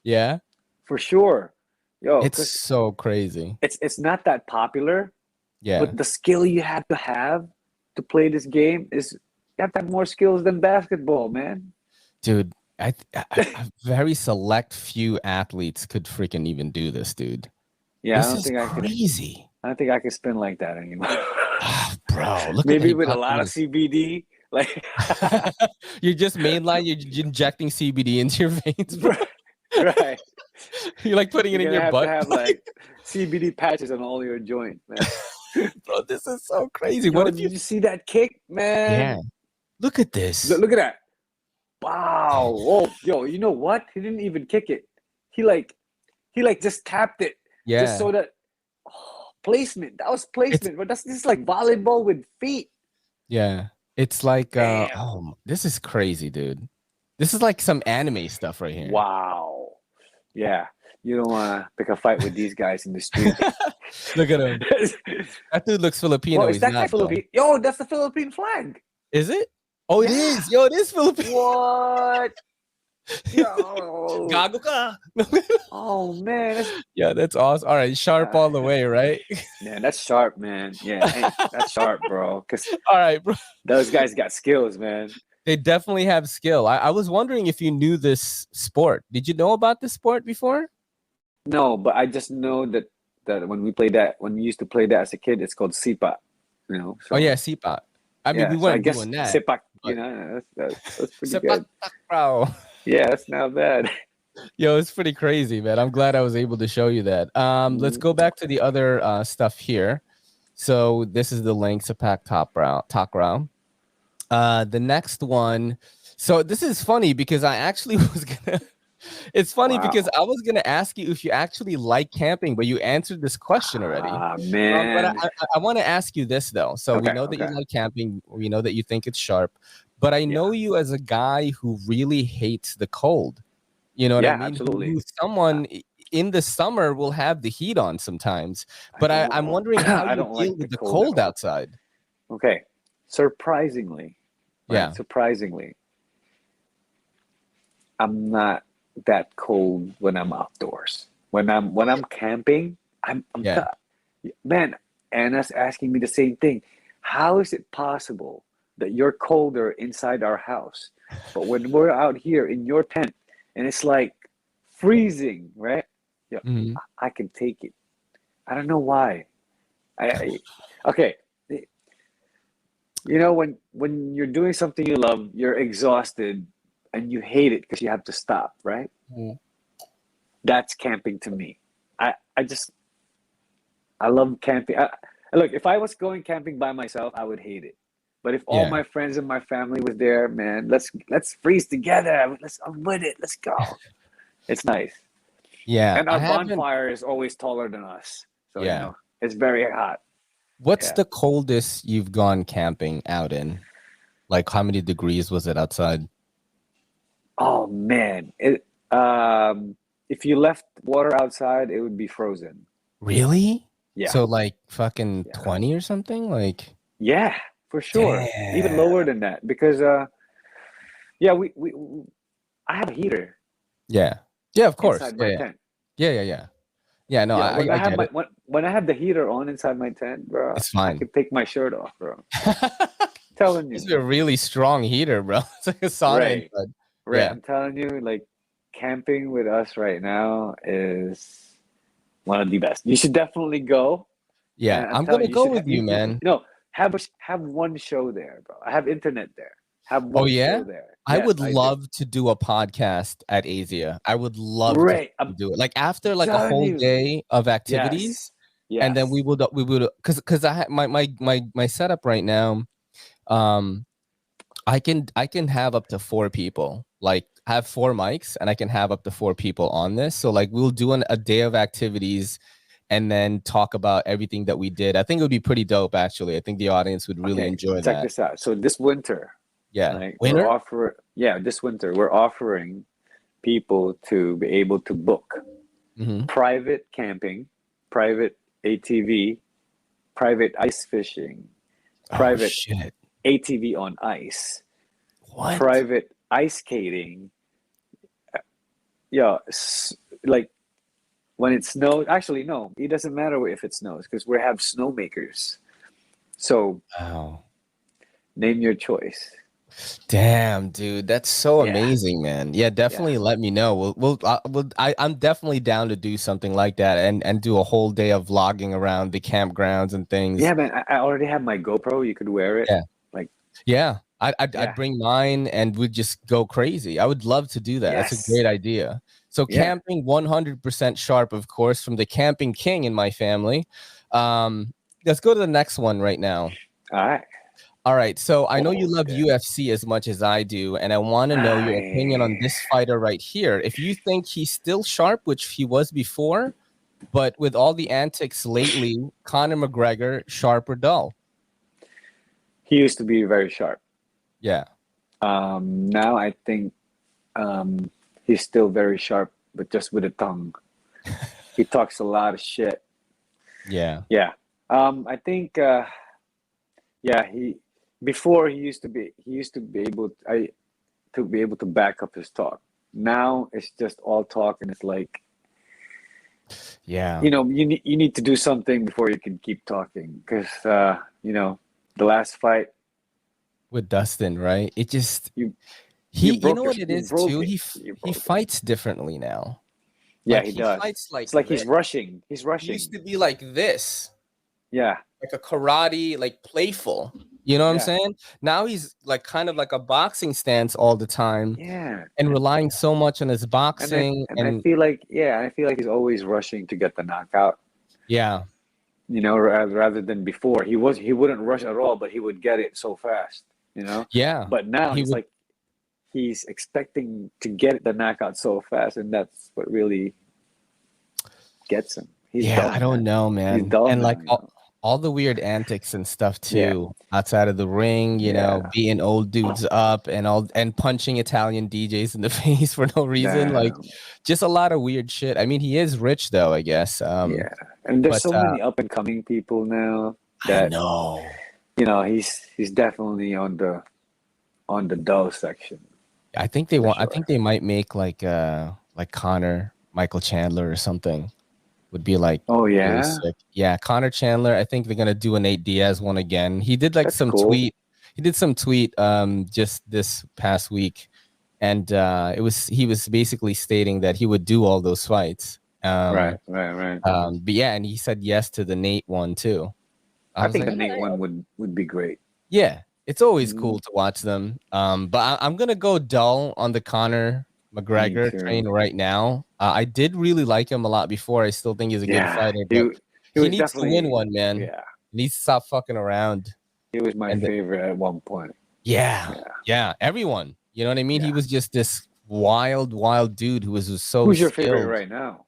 B: Yeah?
C: For sure.
B: It's so crazy.
C: It's not that popular.
B: Yeah.
C: But the skill you have to play this game is, you have to have more skills than basketball, man.
B: Dude, a very select few athletes could freaking even do this, dude.
C: Yeah,
B: this is crazy.
C: I don't think I could spin like that anymore.
B: Bro, look
C: maybe with a lot of CBD. Like
B: you're just mainline, you're injecting CBD into your veins, bro.
C: Right.
B: You're like putting it in your butt.
C: To have like CBD patches on all your joints, man.
B: Bro, this is so crazy.
C: Did you see that kick, man?
B: Yeah. Look at this.
C: Look at that. Wow. Oh, you know what? He didn't even kick it. He like just tapped it.
B: Yeah.
C: Just so that placement. That was placement, but this is like volleyball with feet.
B: Yeah. It's like
C: Damn.
B: this is crazy, dude. This is like some anime stuff right here.
C: Wow. Yeah. You don't want to pick a fight with these guys in the street.
B: Look at him. That dude looks Filipino.
C: Well, is
B: He's
C: that guy
B: not, though.
C: Philippine? Yo, that's the Philippine flag.
B: Is it? Oh, it
C: Yeah.
B: is. Yo, it is Filipino.
C: What? Yo.
B: Gago ka.
C: Oh man,
B: Yeah, that's awesome. All right, sharp all the way, right?
C: man, that's sharp, man. Yeah, hey, that's sharp, bro. Because
B: All right, bro.
C: those guys got skills, man.
B: They definitely have skill. I was wondering if you knew this sport. Did you know about this sport before?
C: No, but I just know that when we used to play that as a kid, it's called sipa. You know. So,
B: Oh yeah, sepak. I mean,
C: yeah,
B: we
C: so I
B: weren't
C: guess
B: doing that.
C: sipak.
B: but-
C: You know, that's pretty
B: Sepak
C: good.
B: takraw.
C: Yeah, that's not bad.
B: Yo, it's pretty crazy, man. I'm glad I was able to show you that. Let's go back to the other stuff here. So this is the link to pack top round. The next one. So this is funny because I actually was gonna. It's funny
C: Wow.
B: because I was gonna ask you if you actually like camping, but you answered this question already.
C: Ah,
B: But
C: man.
B: I want to ask you this though. So we
C: Okay,
B: know that you
C: okay.
B: like camping. We know that you think it's sharp, but I know you as a guy who really hates the cold. You know what I
C: Yeah,
B: mean?
C: absolutely.
B: Who someone in the summer will have the heat on sometimes. But I'm wondering how
C: I
B: you
C: don't
B: deal
C: like
B: with
C: the
B: the
C: cold at
B: cold
C: all.
B: outside.
C: Okay. Surprisingly. Right?
B: Yeah.
C: Surprisingly. I'm not that cold when I'm outdoors. When I'm camping, I'm
B: Yeah.
C: man, Anna's asking me the same thing. How is it possible that you're colder inside our house, but when we're out here in your tent and it's like freezing, right? Yeah,
B: Mhm.
C: I can take it. I don't know why. Okay. You know, when you're doing something you love, you're exhausted and you hate it because you have to stop, right?
B: Mhm.
C: That's camping to me. I love camping. Look, if I was going camping by myself, I would hate it. But if all
B: Yeah.
C: my friends and my family was there, man, let's freeze together. I'm with it. Let's go. It's nice.
B: Yeah.
C: And
B: I
C: our
B: haven't.
C: bonfire is always taller than us. So you
B: Yeah.
C: know, it's very hot.
B: What's
C: Yeah.
B: the coldest you've gone camping out in? Like how many degrees was it outside?
C: Oh man. If you left water outside, it would be frozen.
B: Really?
C: Yeah.
B: So like fucking
C: Yeah.
B: 20 or something? Like
C: Yeah, for sure. Even
B: damn.
C: lower than that. Because yeah, we I have a heater
B: Yeah. Yeah, of course.
C: inside
B: Yeah,
C: my
B: yeah.
C: tent.
B: Yeah, no,
C: Yeah, when I
B: I
C: have
B: get it.
C: when I have the heater on inside my tent, bro,
B: It's
C: I
B: fine.
C: can take my shirt off, bro. Telling
B: This is
C: you.
B: a really strong heater, bro. It's like a sauna
C: Right.
B: inside.
C: Right.
B: Yeah.
C: I'm telling you, like camping with us right now is one of the best. You should definitely go.
B: Yeah.
C: And I'm
B: I'm
C: telling
B: gonna
C: you,
B: go with you, man.
C: no, have one show there, bro. I have internet there. Have
B: Oh
C: one
B: yeah?
C: show there.
B: I
C: Yes,
B: would
C: I do.
B: love to do a podcast at Azia. I would love
C: Right.
B: to do it. Like after like a
C: telling
B: whole
C: you.
B: day of activities,
C: Yes.
B: and then we would because I have my setup right now. I can have up to 4 people. Like have 4 mics, and I can have up to 4 people on this. So like we'll do a day of activities, and then talk about everything that we did. I think it would be pretty dope. Actually, I think the audience would really
C: Okay,
B: enjoy
C: check
B: that.
C: this out. So this winter,
B: Yeah,
C: like
B: winter.
C: this winter, we're offering people to be able to book
B: Mm-hmm.
C: private camping, private ATV, private ice fishing,
B: Oh
C: private
B: shit!
C: ATV on ice,
B: What?
C: private ice skating. Yeah, like when it snows. Actually, no, it doesn't matter if it snows because we have snowmakers. So
B: Wow.
C: name your choice.
B: Damn, dude, that's so
C: Yeah.
B: amazing, man. Yeah, definitely let me know. I'm definitely down to do something like that and do a whole day of vlogging around the campgrounds and things.
C: Yeah, man, I already have my GoPro. You could wear it.
B: Yeah.
C: Like,
B: Yeah, I'd
C: Yeah.
B: bring mine and we'd just go crazy. I would love to do that. That's a
C: Yes.
B: great idea. So
C: Yeah.
B: camping 100% sharp, of course, from the camping king in my family. Let's go to the next one right now.
C: all right.
B: All right, so I know you
C: Oh,
B: love
C: damn.
B: UFC as much as I do, and I want to know your opinion on this fighter right here. If you think he's still sharp, which he was before, But with all the antics lately, Conor McGregor, sharp or dull?
C: He used to be very sharp.
B: Yeah.
C: Now I think he's still very sharp, but just with a tongue. He talks a lot of shit.
B: Yeah.
C: Yeah. I think yeah, he used to be able to be able to back up his talk. Now it's just all talk, and it's like,
B: Yeah.
C: you need to do something before you can keep talking, because the last fight,
B: With Dustin, right? It just
C: you
B: you know what it is too?
C: you
B: He
C: broke it.
B: fights differently now.
C: Yeah,
B: Like
C: he
B: he
C: does.
B: fights like
C: It's like
B: this.
C: he's rushing. He's
B: He used
C: rushing.
B: to be like this,
C: Yeah,
B: like a karate, like playful. You know what I'm
C: yeah,
B: saying? Now he's like kind of like a boxing stance all the time
C: yeah.
B: and relying so much on his
C: And I
B: boxing
C: and I
B: and
C: feel like I feel like he's always rushing to get the knockout.
B: yeah.
C: Rather than before, he wouldn't rush at all, but he would get it so fast.
B: Yeah.
C: But now
B: He
C: it's
B: would
C: like he's expecting to get the knockout so fast, and that's what really gets him. He's
B: Yeah,
C: dull,
B: I don't
C: man.
B: know,
C: He's
B: man.
C: dull
B: And like
C: now.
B: all the weird antics and stuff
C: Yeah,
B: too outside of the ring,
C: yeah.
B: beating old dudes up and punching Italian DJs in the face for no reason. Like
C: Damn.
B: just a lot of weird shit. I mean, he is rich though, I guess.
C: Yeah. And there's
B: But
C: so many up and coming people now
B: I
C: that
B: know.
C: he's definitely on the dull section for
B: I
C: sure.
B: think they might make like Connor, Michael Chandler or something would be like
C: Oh
B: really
C: yeah,
B: sick. Yeah, Connor Chandler, I think they're gonna do a Nate Diaz one again.
C: that's cool.
B: He did some tweet just this past week, and he was basically stating that he would do all those fights.
C: Right, right, right.
B: But yeah, and he said yes to the Nate one too. I
C: I
B: was
C: think
B: like,
C: the
B: all
C: Nate
B: right.
C: one would be great.
B: Yeah, it's always
C: Mm,
B: cool to watch them. But I'm gonna go dull on the Conor
C: me
B: McGregor
C: too.
B: train right now. I did really like him a lot before. I still think he's a good
C: Yeah,
B: fighter, but
C: he
B: he
C: was
B: needs to win
C: definitely,
B: one, man.
C: yeah,
B: He needs to stop fucking around.
C: he was my
B: And
C: favorite at one point.
B: yeah,
C: Yeah,
B: yeah, everyone. You know what I mean? He
C: yeah.
B: was just this wild, wild dude who was so
C: Who's your favorite
B: skilled.
C: right now?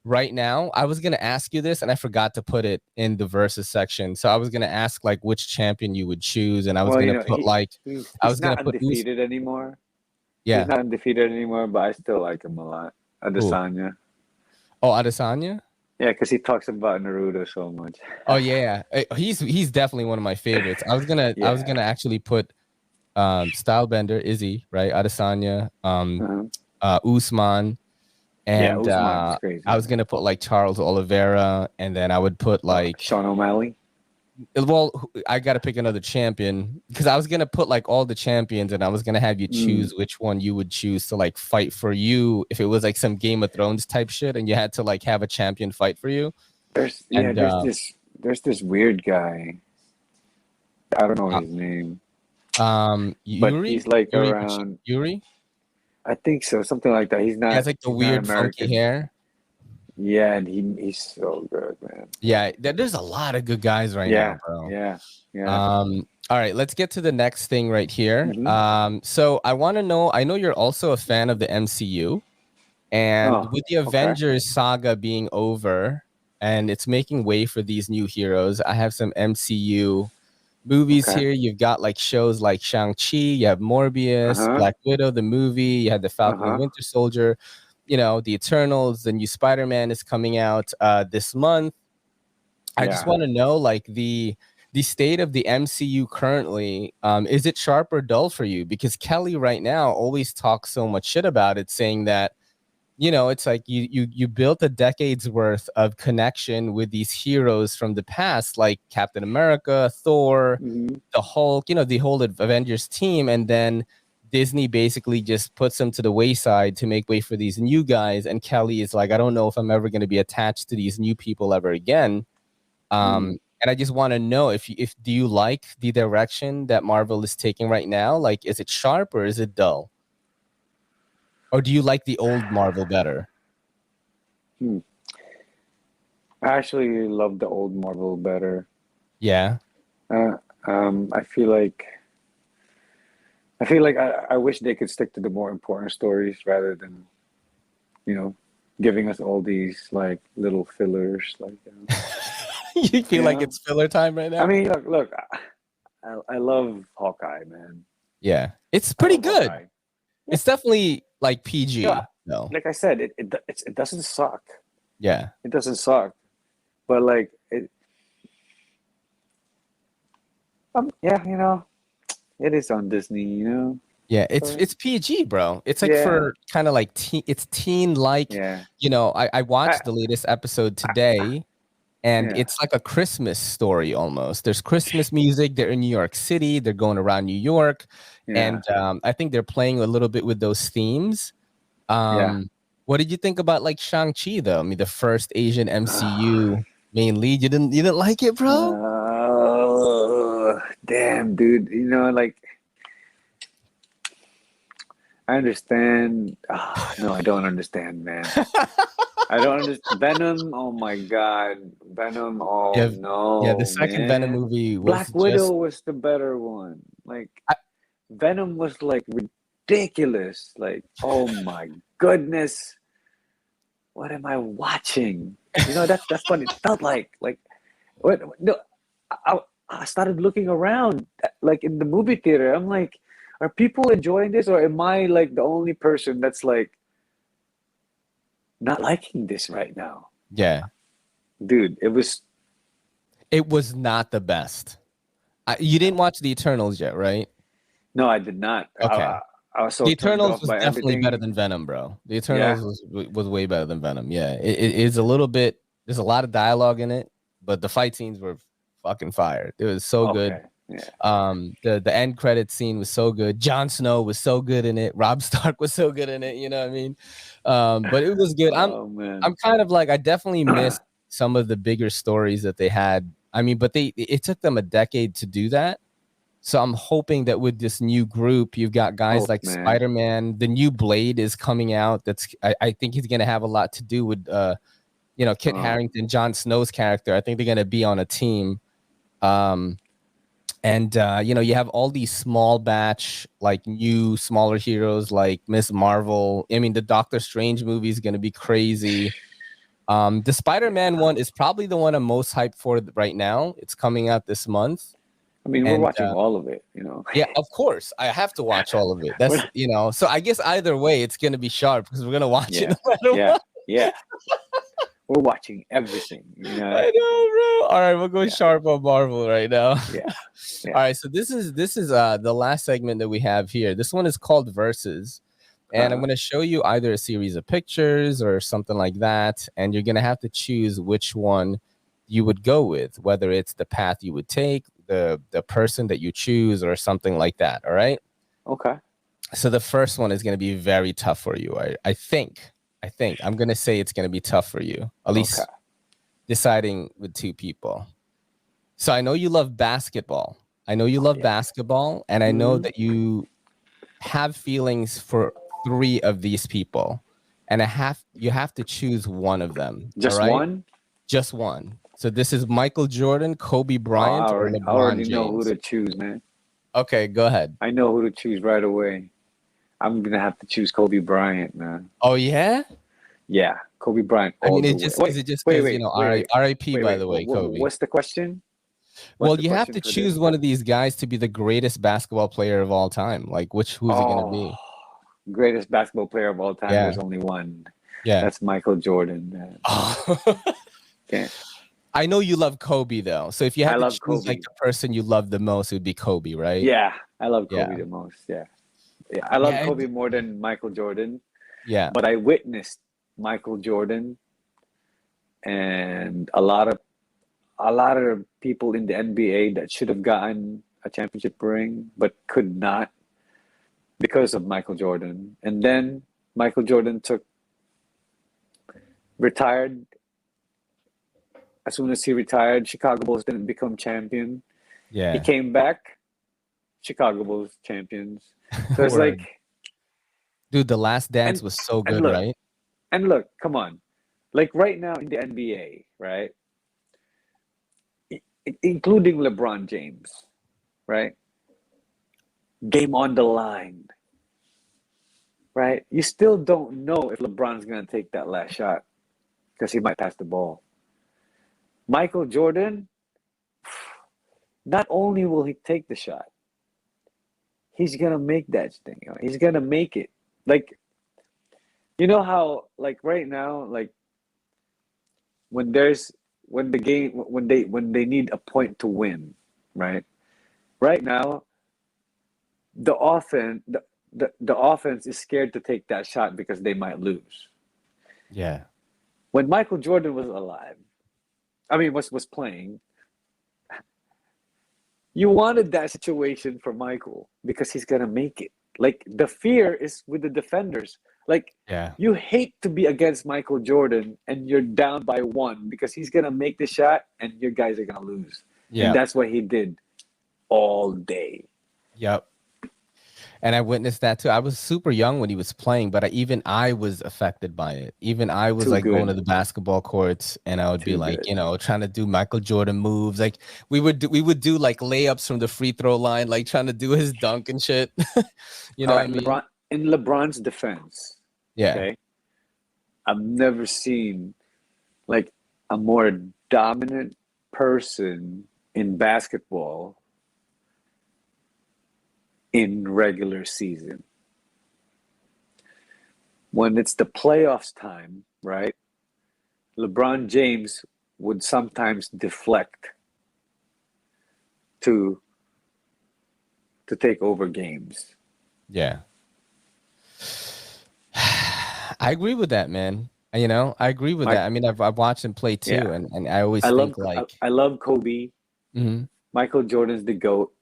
B: Right now, I was gonna ask you this, and I forgot to put it in the versus section. So I was gonna ask like which champion you would choose, and I was
C: Well,
B: gonna put like I
C: he's
B: was gonna
C: not
B: put Us.
C: undefeated anymore. He's
B: Yeah.
C: not undefeated anymore, but I still like him a lot.
B: Who?
C: Adesanya.
B: Oh, Adesanya.
C: Yeah, because he talks about Naruto so much.
B: Oh yeah, he's definitely one of my favorites. I was
C: Yeah.
B: gonna actually put Stylebender, Izzy, right? Adesanya,
C: Uh-huh.
B: Usman,
C: Yeah,
B: and
C: Usman is
B: I
C: crazy.
B: was gonna put like Charles Oliveira, and then I would put like
C: Sean O'Malley.
B: I gotta pick another champion because I was gonna put like all the champions, and I was gonna have you
C: Mm.
B: choose which one you would choose to like fight for you if it was like some Game of Thrones type shit, and you had to like have a champion fight for you. And
C: There's this weird guy. I don't know
B: uh,
C: his name, but
B: Yuri,
C: he's like
B: Yuri,
C: around.
B: Yuri.
C: I think so, something like that.
B: He has like the
C: He's not
B: weird funky
C: American.
B: hair.
C: Yeah, and he's so good, man.
B: Yeah, there's a lot of good guys right now,
C: Yeah,
B: bro.
C: yeah, yeah.
B: All right, let's get to the next thing right here.
C: Hmm.
B: So I want to know, I know you're also a fan of the MCU, and
C: Oh,
B: with the
C: okay.
B: Avengers saga being over and it's making way for these new heroes, I have some MCU movies
C: Okay.
B: here. You've got like shows like Shang-Chi, you have Morbius,
C: Uh-huh.
B: Black Widow, the movie, you had the Falcon and
C: Uh-huh.
B: Winter Soldier, the Eternals, the new Spider-Man is coming out this month. I just
C: Yeah.
B: want to know like the state of the MCU currently. Is it sharp or dull for you? Because Kelly right now always talks so much shit about it, saying that it's like you built a decade's worth of connection with these heroes from the past, like Captain America, Thor,
C: Hmm.
B: the Hulk, the whole Avengers team, and then Disney basically just puts them to the wayside to make way for these new guys. And Kelly is like, I don't know if I'm ever going to be attached to these new people ever again.
C: Mm.
B: And I just want to know if do you like the direction that Marvel is taking right now? Like, is it sharp or is it dull? Or do you like the old Marvel better?
C: Hmm. I actually love the old Marvel better.
B: Yeah.
C: Uh, I feel like I wish they could stick to the more important stories rather than, you know, giving us all these like little fillers, like
B: You feel
C: you
B: like
C: know.
B: it's filler time right
C: I
B: now?
C: mean, look, I love Hawkeye, man.
B: Yeah, it's
C: I
B: pretty
C: love
B: good.
C: Hawkeye. Yeah,
B: It's definitely like
C: yeah.
B: PG though.
C: Like I said, it doesn't suck.
B: Yeah.
C: It doesn't suck, but like yeah, it is on Disney,
B: Yeah,
C: So
B: it's PG, bro. It's like
C: yeah,
B: for kind of like it's teen like,
C: yeah,
B: I
C: I,
B: watched the latest episode today and
C: yeah,
B: it's like a Christmas story almost. There's Christmas music. They're in New York City. They're going around New York,
C: yeah,
B: and I think they're playing a little bit with those themes.
C: yeah.
B: What did you think about like Shang-Chi though? I mean, the first Asian MCU main lead. You didn't like it, bro?
C: Damn, dude. Like I understand. No, I don't understand, man. I don't understand. Venom. Oh my God, Venom. Oh
B: Yeah, yeah. The
C: no,
B: second Venom
C: man.
B: movie was
C: Black Widow
B: just.
C: was the better one. Like
B: I,
C: Venom was like ridiculous. Like, oh my goodness, what am I watching? That's what it felt like. Like, what? No, I, I started looking around, like in the movie theater. I'm like, are people enjoying this, or am I like the only person that's like not liking this right now?
B: yeah,
C: Dude, it was
B: it was not the best. You didn't watch the Eternals yet, right?
C: no, I did not.
B: Okay.
C: I was so
B: The
C: turned
B: Eternals
C: off
B: was
C: by
B: definitely better
C: everything.
B: than Venom, bro. The
C: Yeah.
B: Eternals was way better than Venom. Yeah, it is a little bit. There's a lot of dialogue in it, but the fight scenes were fucking fire. It was so good.
C: Okay. Yeah.
B: The end credit scene was so good. Jon Snow was so good in it. Rob Stark was so good in it. You know what I mean? But it was good.
C: Oh man.
B: I'm kind of like I definitely missed some of the bigger stories that they had. I mean, but it took them a decade to do that. So I'm hoping that with this new group, you've got guys
C: Hope,
B: like
C: man.
B: Spider-Man. The new Blade is coming out. I think he's gonna have a lot to do with Kit Harington, Jon Snow's character. I think they're gonna be on a team. And you have all these small batch, like new, smaller heroes like Miss Marvel. I mean, the Doctor Strange movie is gonna be crazy. The Spider-Man one is probably the one I'm most hyped for right now. It's coming out this month.
C: I mean, we're
B: And
C: watching all of it,
B: yeah, of course, I have to watch all of it. That's so I guess either way, it's gonna be sharp because we're gonna watch it
C: Yeah.
B: no matter
C: Yeah.
B: what.
C: Yeah. We're watching everything,
B: I know, bro. All right, we'll go sharp on Marvel right now.
C: Yeah. Yeah.
B: All right, so this is the last segment that we have here. This one is called Versus, and I'm gonna show you either a series of pictures or something like that, and you're gonna have to choose which one you would go with, whether it's the path you would take, the person that you choose, or something like that. All right.
C: Okay.
B: So the first one is gonna be very tough for you. I think. I'm gonna say it's gonna be tough for you. At least deciding with two people. So I know you love basketball. And I know that you have feelings for three of these people, and you have to choose one of them.
C: Just
B: all right?
C: one?
B: Just one. So this is Michael Jordan, Kobe Bryant, or
C: I
B: LeBron
C: already
B: James.
C: know who to choose, man.
B: Okay, go ahead.
C: I know who to choose right away. I'm gonna have to choose Kobe Bryant, man.
B: Oh yeah?
C: Yeah, Kobe Bryant.
B: I mean,
C: All
B: is
C: the
B: it
C: way.
B: just
C: Wait,
B: because R.I.P. by the way, Kobe.
C: What's the question?
B: Well, you have to choose one of these guys to be the greatest basketball player of all time. Like, who's it gonna be?
C: Greatest basketball player of all time.
B: Yeah.
C: There's only one.
B: Yeah.
C: That's Michael Jordan, man. Okay.
B: I know you love Kobe though. So if you had to choose
C: Kobe.
B: like the person you love the most, it would be Kobe, right?
C: Yeah, I love Kobe the most. Yeah. Yeah. I love Kobe more than Michael Jordan.
B: Yeah.
C: But I witnessed Michael Jordan and a lot of people in the NBA that should have gotten a championship ring but could not because of Michael Jordan. And then Michael Jordan retired. As soon as he retired, Chicago Bulls didn't become champion.
B: Yeah.
C: He came back, Chicago Bulls champions. So it's like,
B: dude, The Last Dance was so good, right?
C: And look, come on. Like right now in the NBA, right? Including LeBron James, right? Game on the line. right? You still don't know if LeBron's gonna take that last shot because he might pass the ball. Michael Jordan, not only will he take the shot, he's gonna make that thing. He's gonna make it. Like, you know how, like, right now, like, when they need a point to win, right? Right now, the offense is scared to take that shot because they might lose.
B: Yeah.
C: When Michael Jordan was alive, I mean, was playing, you wanted that situation for Michael because he's gonna make it. Like, the fear is with the defenders. Like,
B: Yeah.
C: you hate to be against Michael Jordan and you're down by one because he's gonna make the shot and your guys are gonna lose.
B: Yeah.
C: And that's what he did all day.
B: Yep. And I witnessed that too. I was super young when he was playing, but even I was affected by it. Even I was
C: Too
B: like going to
C: good.
B: the basketball courts, and I would be
C: Too
B: like,
C: good.
B: you know, trying to do Michael Jordan moves. Like we would do like layups from the free throw line, like trying to do his dunk and shit. You know
C: All
B: what
C: right,
B: I mean?
C: in LeBron's defense,
B: Yeah.
C: okay, I've never seen like a more dominant person in basketball in regular season. When it's the playoffs time, right? LeBron James would sometimes deflect to take over games.
B: Yeah. I agree with that, man. You know, I agree with
C: Mike,
B: that. I mean, I've watched him play too,
C: yeah.
B: and I always think like,
C: I love Kobe.
B: mhm,
C: Michael Jordan's the GOAT,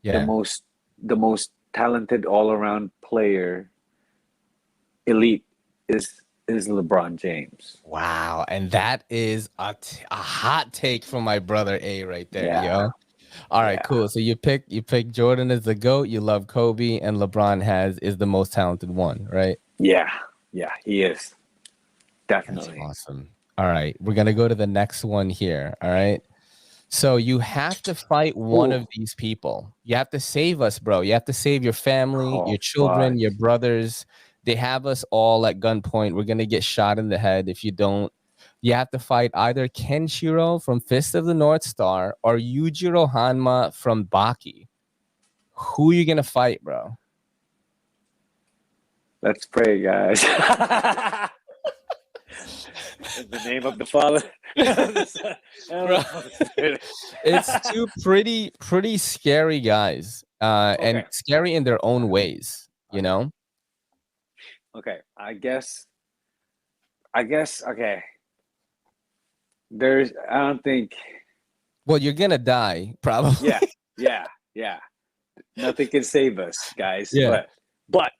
B: yeah,
C: the most talented all around player, elite is LeBron James.
B: wow, and that is a hot take from my brother A right there,
C: Yeah.
B: yo. All right,
C: Yeah.
B: cool. So you pick Jordan as the GOAT, you love Kobe, and LeBron is the most talented one, right?
C: Yeah, he is.
B: That's
C: Definitely.
B: awesome. All right, we're gonna go to the next one here. All right. So you have to fight one
C: Ooh.
B: of these people. You have to save us, bro. You have to save your family,
C: Oh,
B: your children,
C: fuck.
B: your brothers. They have us all at gunpoint. We're gonna get shot in the head if you don't. You have to fight either Kenshiro from Fist of the North Star or Yujiro Hanma from Baki. Who are you gonna fight, bro?
C: Let's pray, guys. In the name of the Father.
B: It's two pretty scary guys, and
C: Okay.
B: scary in their own ways. You know.
C: Okay. I guess. Okay. I don't think.
B: Well, you're gonna die probably.
C: Yeah. Nothing can save us, guys.
B: Yeah.
C: But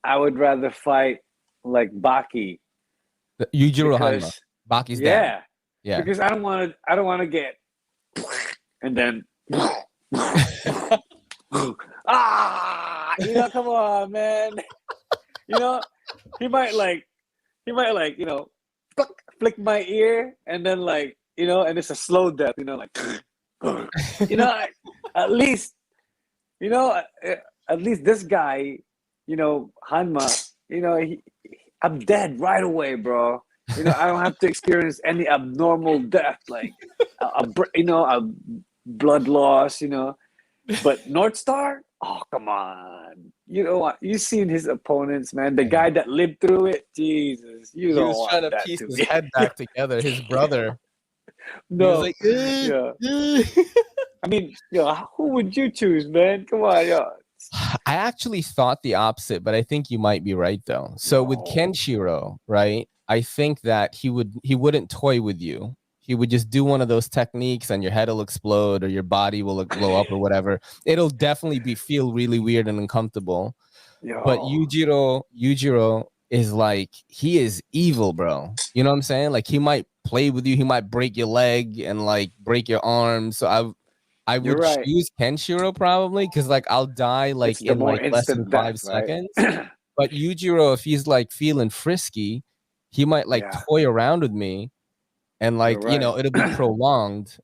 C: I would rather fight like Baki.
B: Yujiro Hanma.
C: Because
B: Baki's dad. Yeah.
C: Because I don't want to get and then come on, man. He might flick my ear and then and it's a slow death, like at least this guy, Hanma, I'm dead right away, bro. I don't have to experience any abnormal death, like a blood loss, But North Star, oh come on, you've seen his opponents, man. The guy that lived through it, Jesus,
B: He was trying to piece his head back together. His brother,
C: no,
B: he was like,
C: yeah. I mean, who would you choose, man? Come on,
B: I actually thought the opposite, but I think you might be right though. So with Kenshiro, right? I think that he wouldn't toy with you. He would just do one of those techniques and your head will explode or your body will blow up or whatever. It'll definitely feel really weird and uncomfortable.
C: Yo.
B: But Yujiro is like, he is evil, bro. You know what I'm saying? Like he might play with you, he might break your leg and like break your arm. So I would choose Kenshiro probably because like I'll die like in like less than 5 seconds. But Yujiro, if he's like feeling frisky, he might like toy around with me and like it'll be prolonged.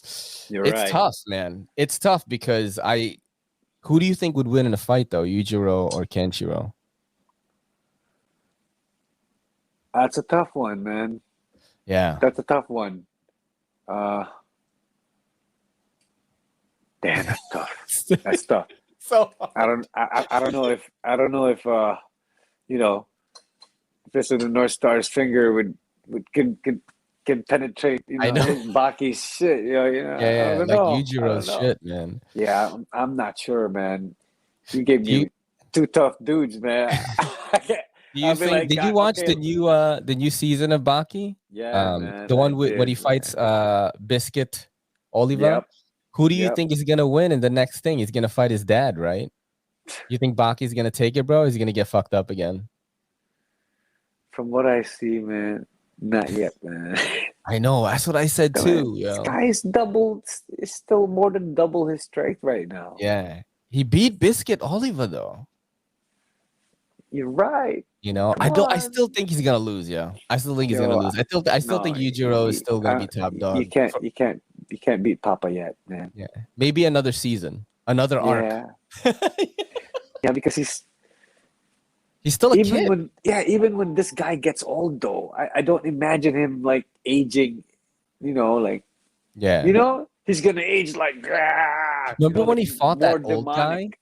B: It's tough, man. It's tough because Who do you think would win in a fight though, Yujiro or Kenshiro?
C: That's a tough one, man.
B: Yeah.
C: That's a tough one. Uh, damn, that's tough. That's tough.
B: So
C: I don't know if you know, if this was the North Star's finger would can penetrate, you
B: I
C: know,
B: know.
C: his Baki's shit, I
B: Yeah,
C: don't
B: like
C: know. I don't
B: Yujiro's
C: know.
B: shit, man.
C: Yeah, I'm not sure, man. You gave
B: Do you
C: me two tough dudes, man. I can't,
B: do you
C: I'll be
B: think
C: like,
B: did you
C: God,
B: watch
C: okay,
B: the new season of Baki?
C: yeah, man,
B: The
C: I
B: one with when he
C: did,
B: fights
C: man.
B: Biscuit Oliva?
C: Yep,
B: Who do you
C: yep.
B: think is gonna win in the next thing? He's gonna fight his dad, right? You think Baki's gonna take it, bro? Or is he gonna get fucked up again?
C: From what I see, man, not yet, man.
B: I know, that's what I said too,
C: This
B: yo.
C: guy is still more than double his strength right now.
B: Yeah. He beat Biscuit Oliva though.
C: You're right.
B: You know,
C: Come
B: I
C: on.
B: still think he's gonna lose, yo. I still think he's gonna
C: Yo,
B: lose. I still
C: no,
B: think Yujiro is still gonna be top dog.
C: you can't beat Papa yet, man.
B: Yeah. Maybe another season, another arc.
C: Yeah, yeah, because
B: He's still a kid.
C: even when this guy gets old though, I don't imagine him like aging, like
B: Yeah.
C: he's gonna age like
B: Remember when he
C: like
B: fought
C: more
B: that old guy?
C: demonic.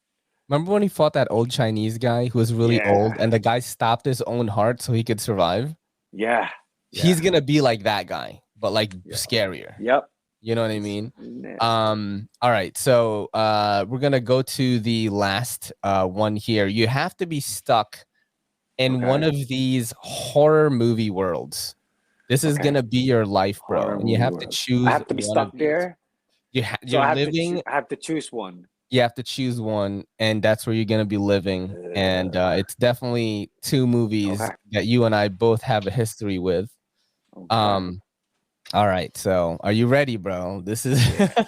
B: Remember when he fought that old Chinese guy who was really old
C: Yeah,
B: and the guy stopped his own heart so he could survive?
C: yeah,
B: He's
C: yeah,
B: gonna be like that guy, but like
C: yeah.
B: scarier.
C: Yep.
B: You know what I mean?
C: Yeah.
B: All right. So we're gonna go to the last one here. You have to be stuck in one
C: Okay.
B: of these horror movie worlds. This is
C: Okay.
B: gonna be your life, bro.
C: Horror
B: And you
C: movie
B: have to
C: world. I
B: choose
C: have to be
B: one of
C: stuck
B: these.
C: there. So
B: You're living.
C: I have to choose one.
B: You have to choose one, and that's where you're gonna be living. And
C: Uh,
B: it's definitely two movies
C: okay.
B: that you and I both have a history with.
C: Okay.
B: Um, all right, so are you ready, bro? This is
C: Yeah.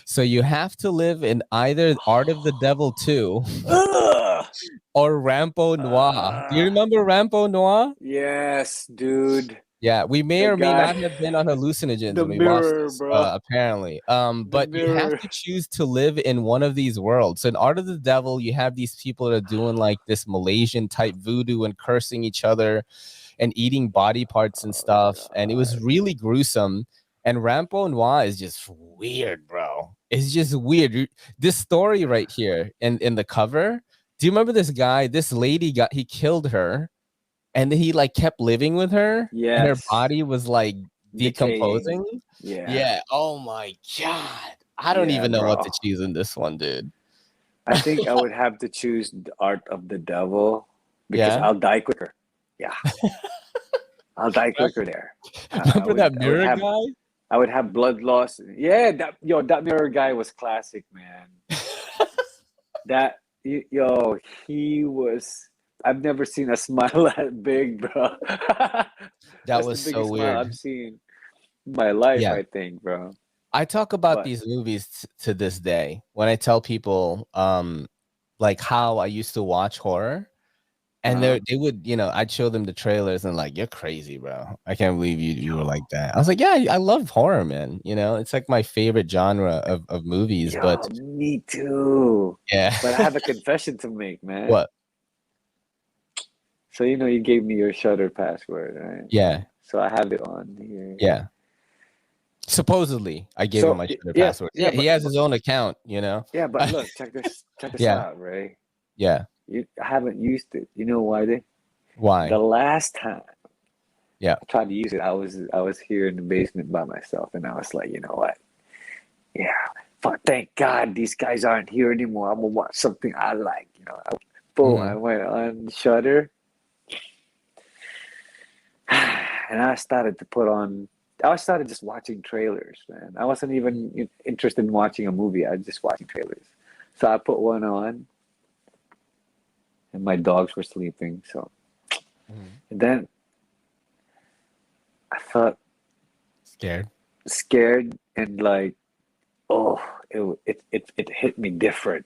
B: so you have to live in either Art of the Devil 2
C: Ugh!
B: or Rampo Noir. Do you remember Rampo Noir?
C: Yes, dude.
B: Yeah, we may
C: The
B: or may
C: guy,
B: not have been on hallucinogens
C: the
B: when we watched
C: mirror,
B: this,
C: bro.
B: apparently.
C: The
B: But you have
C: mirror.
B: to choose to live in one of these worlds. So in Art of the Devil, you have these people that are doing like this Malaysian type voodoo and cursing each other and eating body parts and
C: Oh
B: stuff. And it was
C: God.
B: really gruesome. And Rampo Noir is just weird, bro. It's just weird. This story right here in the cover. Do you remember this guy? This lady he killed her, and then he like kept living with her, and her
C: Yes.
B: body was like
C: Decaying.
B: decomposing.
C: Yeah.
B: Yeah. Oh my god. I don't
C: Yeah,
B: even know what to
C: bro.
B: choose in this one, dude.
C: I think I would have to choose the Art of the Devil because
B: Yeah.
C: I'll die quicker. Yeah. I'll die quicker there.
B: Remember that mirror guy?
C: I would have blood loss. Yeah, that mirror guy was classic, man. He was. I've never seen a smile that big, bro.
B: That
C: That's the
B: was so
C: biggest smile
B: weird.
C: I've seen in my life,
B: Yeah.
C: I think, bro.
B: I talk about
C: But
B: these movies to this day when I tell people like how I used to watch horror. And
C: uh,
B: they would, I'd show them the trailers and like, you're crazy, bro. I can't believe you were like that. I was like, yeah, I love horror, man. It's like my favorite genre of movies. But
C: me too.
B: yeah,
C: But I have a confession to make, man.
B: what?
C: So you gave me your Shutter password, right?
B: Yeah,
C: So I have it on here.
B: yeah. Supposedly, I gave him
C: So
B: my Twitter
C: yeah,
B: password.
C: yeah,
B: Yeah, he has his own account.
C: yeah, but look, check this
B: Yeah,
C: out, Ray.
B: yeah.
C: I haven't used it. You know why? The
B: Why?
C: last time
B: Yeah.
C: I tried to use it, I was here in the basement by myself, and I was like, you know what? Yeah, fuck. Thank God these guys aren't here anymore. I'm gonna watch something I like. Boom!
B: Mhm.
C: I went on Shutter, and I started to put on. I started just watching trailers, man. I wasn't even interested in watching a movie. I was just watching trailers. So I put one on, and my dogs were sleeping. So, and then I felt scared and like, oh, it hit me different.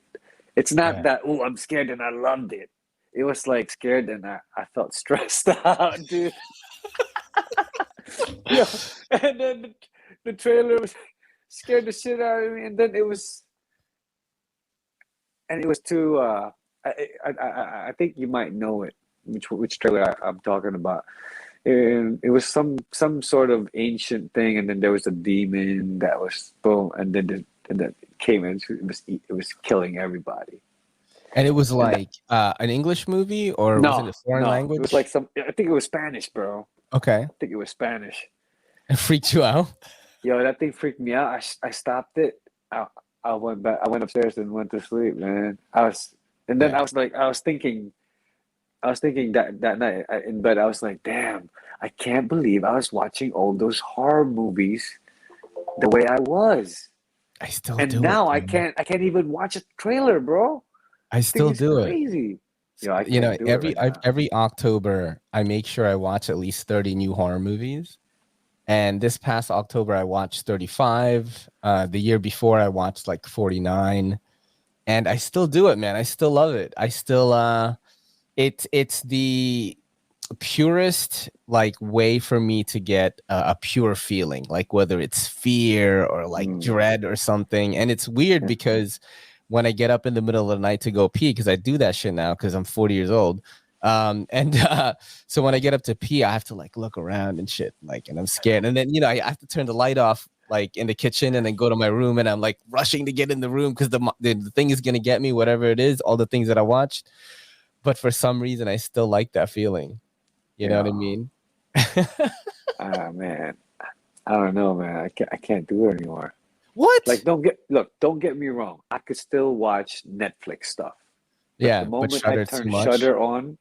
C: It's not
B: Yeah.
C: that, oh, I'm scared and I loved it. It was like scared and I felt stressed out, dude. Yeah, and then the trailer was scared the shit out of me, and then it was and it was too. I think you might know it, which trailer I'm talking about. And it was some sort of ancient thing, and then there was a demon that was boom, and then it came in. It was killing everybody.
B: And it was
C: And that,
B: like an English movie, or was it
C: no,
B: a foreign
C: no, it was like
B: language?
C: some. I think it was Spanish, bro.
B: Okay.
C: I think it was Spanish.
B: It freaked you out?
C: Yo, that thing freaked me out. I stopped it. I went back. I went upstairs and went to sleep, man. And then
B: Yeah.
C: I was thinking that night in bed. I was like, damn, I can't believe I was watching all those horror movies the way I was,
B: I still
C: and
B: do it,
C: now
B: man.
C: I can't even watch a trailer, bro.
B: I
C: This thing
B: still
C: is
B: do it.
C: crazy. Yo, I
B: You know,
C: can't do it right now.
B: every October, I make sure I watch at least 30 new horror movies. And this past October, I watched 35. The year before, I watched like 49. And I still do it, man. I still love it. I still it's the purest like way for me to get a pure feeling, like whether it's fear or like dread or something. And it's weird because when I get up in the middle of the night to go pee, because I do that shit now because I'm 40 years old. So when I get up to pee, I have to like look around and shit, like, and I'm scared. And then, you know, I have to turn the light off like in the kitchen and then go to my room, and I'm like rushing to get in the room because the thing is going to get me, whatever it is, all the things that I watched. But for some reason, I still like that feeling. You know what I mean?
C: Ah, man, I don't know, man. I can't do it anymore.
B: What?
C: Like, don't get me wrong. I could still watch Netflix stuff. But
B: Yeah,
C: the
B: but
C: moment I
B: Shudder's too
C: turn
B: much.
C: Shutter on,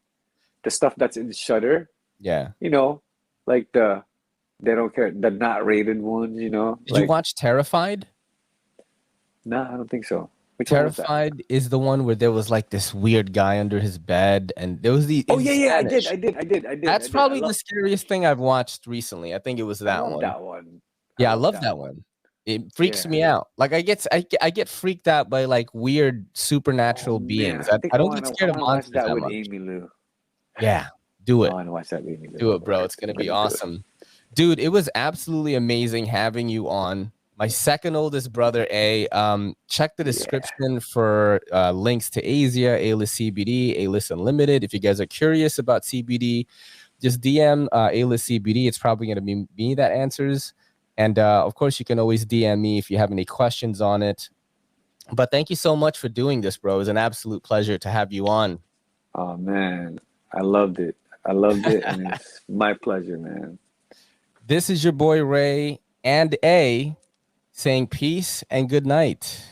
C: the stuff that's in Shutter,
B: Yeah.
C: you know, like they don't care, the not rated ones, you know.
B: Did you
C: Like,
B: watch Terrified?
C: nah, I don't think so. Which one was that?
B: Terrified is the one where there was like this weird guy under his bed, and there was the
C: Oh
B: in
C: yeah, yeah,
B: Spanish.
C: I did.
B: That's probably the scariest thing I've watched recently. I think it was
C: I
B: that
C: love
B: one.
C: that one. I
B: Yeah, I
C: love
B: love
C: that
B: that
C: one.
B: one. It freaks
C: Yeah.
B: me out. Like I get freaked out by like weird supernatural
C: Oh man,
B: beings.
C: I think
B: I
C: I
B: don't get scared of
C: wanna watch
B: monsters
C: that
B: that
C: with
B: much.
C: Amy Lou.
B: Yeah, do
C: I
B: it.
C: wanna watch that with Amy Lou.
B: Do it, bro. It's gonna
C: I'm
B: be
C: gonna do it.
B: awesome. Dude, it was absolutely amazing having you on. My second oldest brother, A. Check the description for links to Azia, A-List CBD, A-List Unlimited. If you guys are curious about CBD, just DM A-List CBD. It's probably going to be me that answers. And of course, you can always DM me if you have any questions on it. But thank you so much for doing this, bro. It was an absolute pleasure to have you on.
C: Oh man, I loved it. And it's my pleasure, man.
B: This is your boy Ray and A saying peace and good night.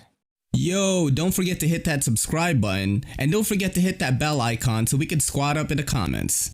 D: Yo, don't forget to hit that subscribe button, and don't forget to hit that bell icon so we can squad up in the comments.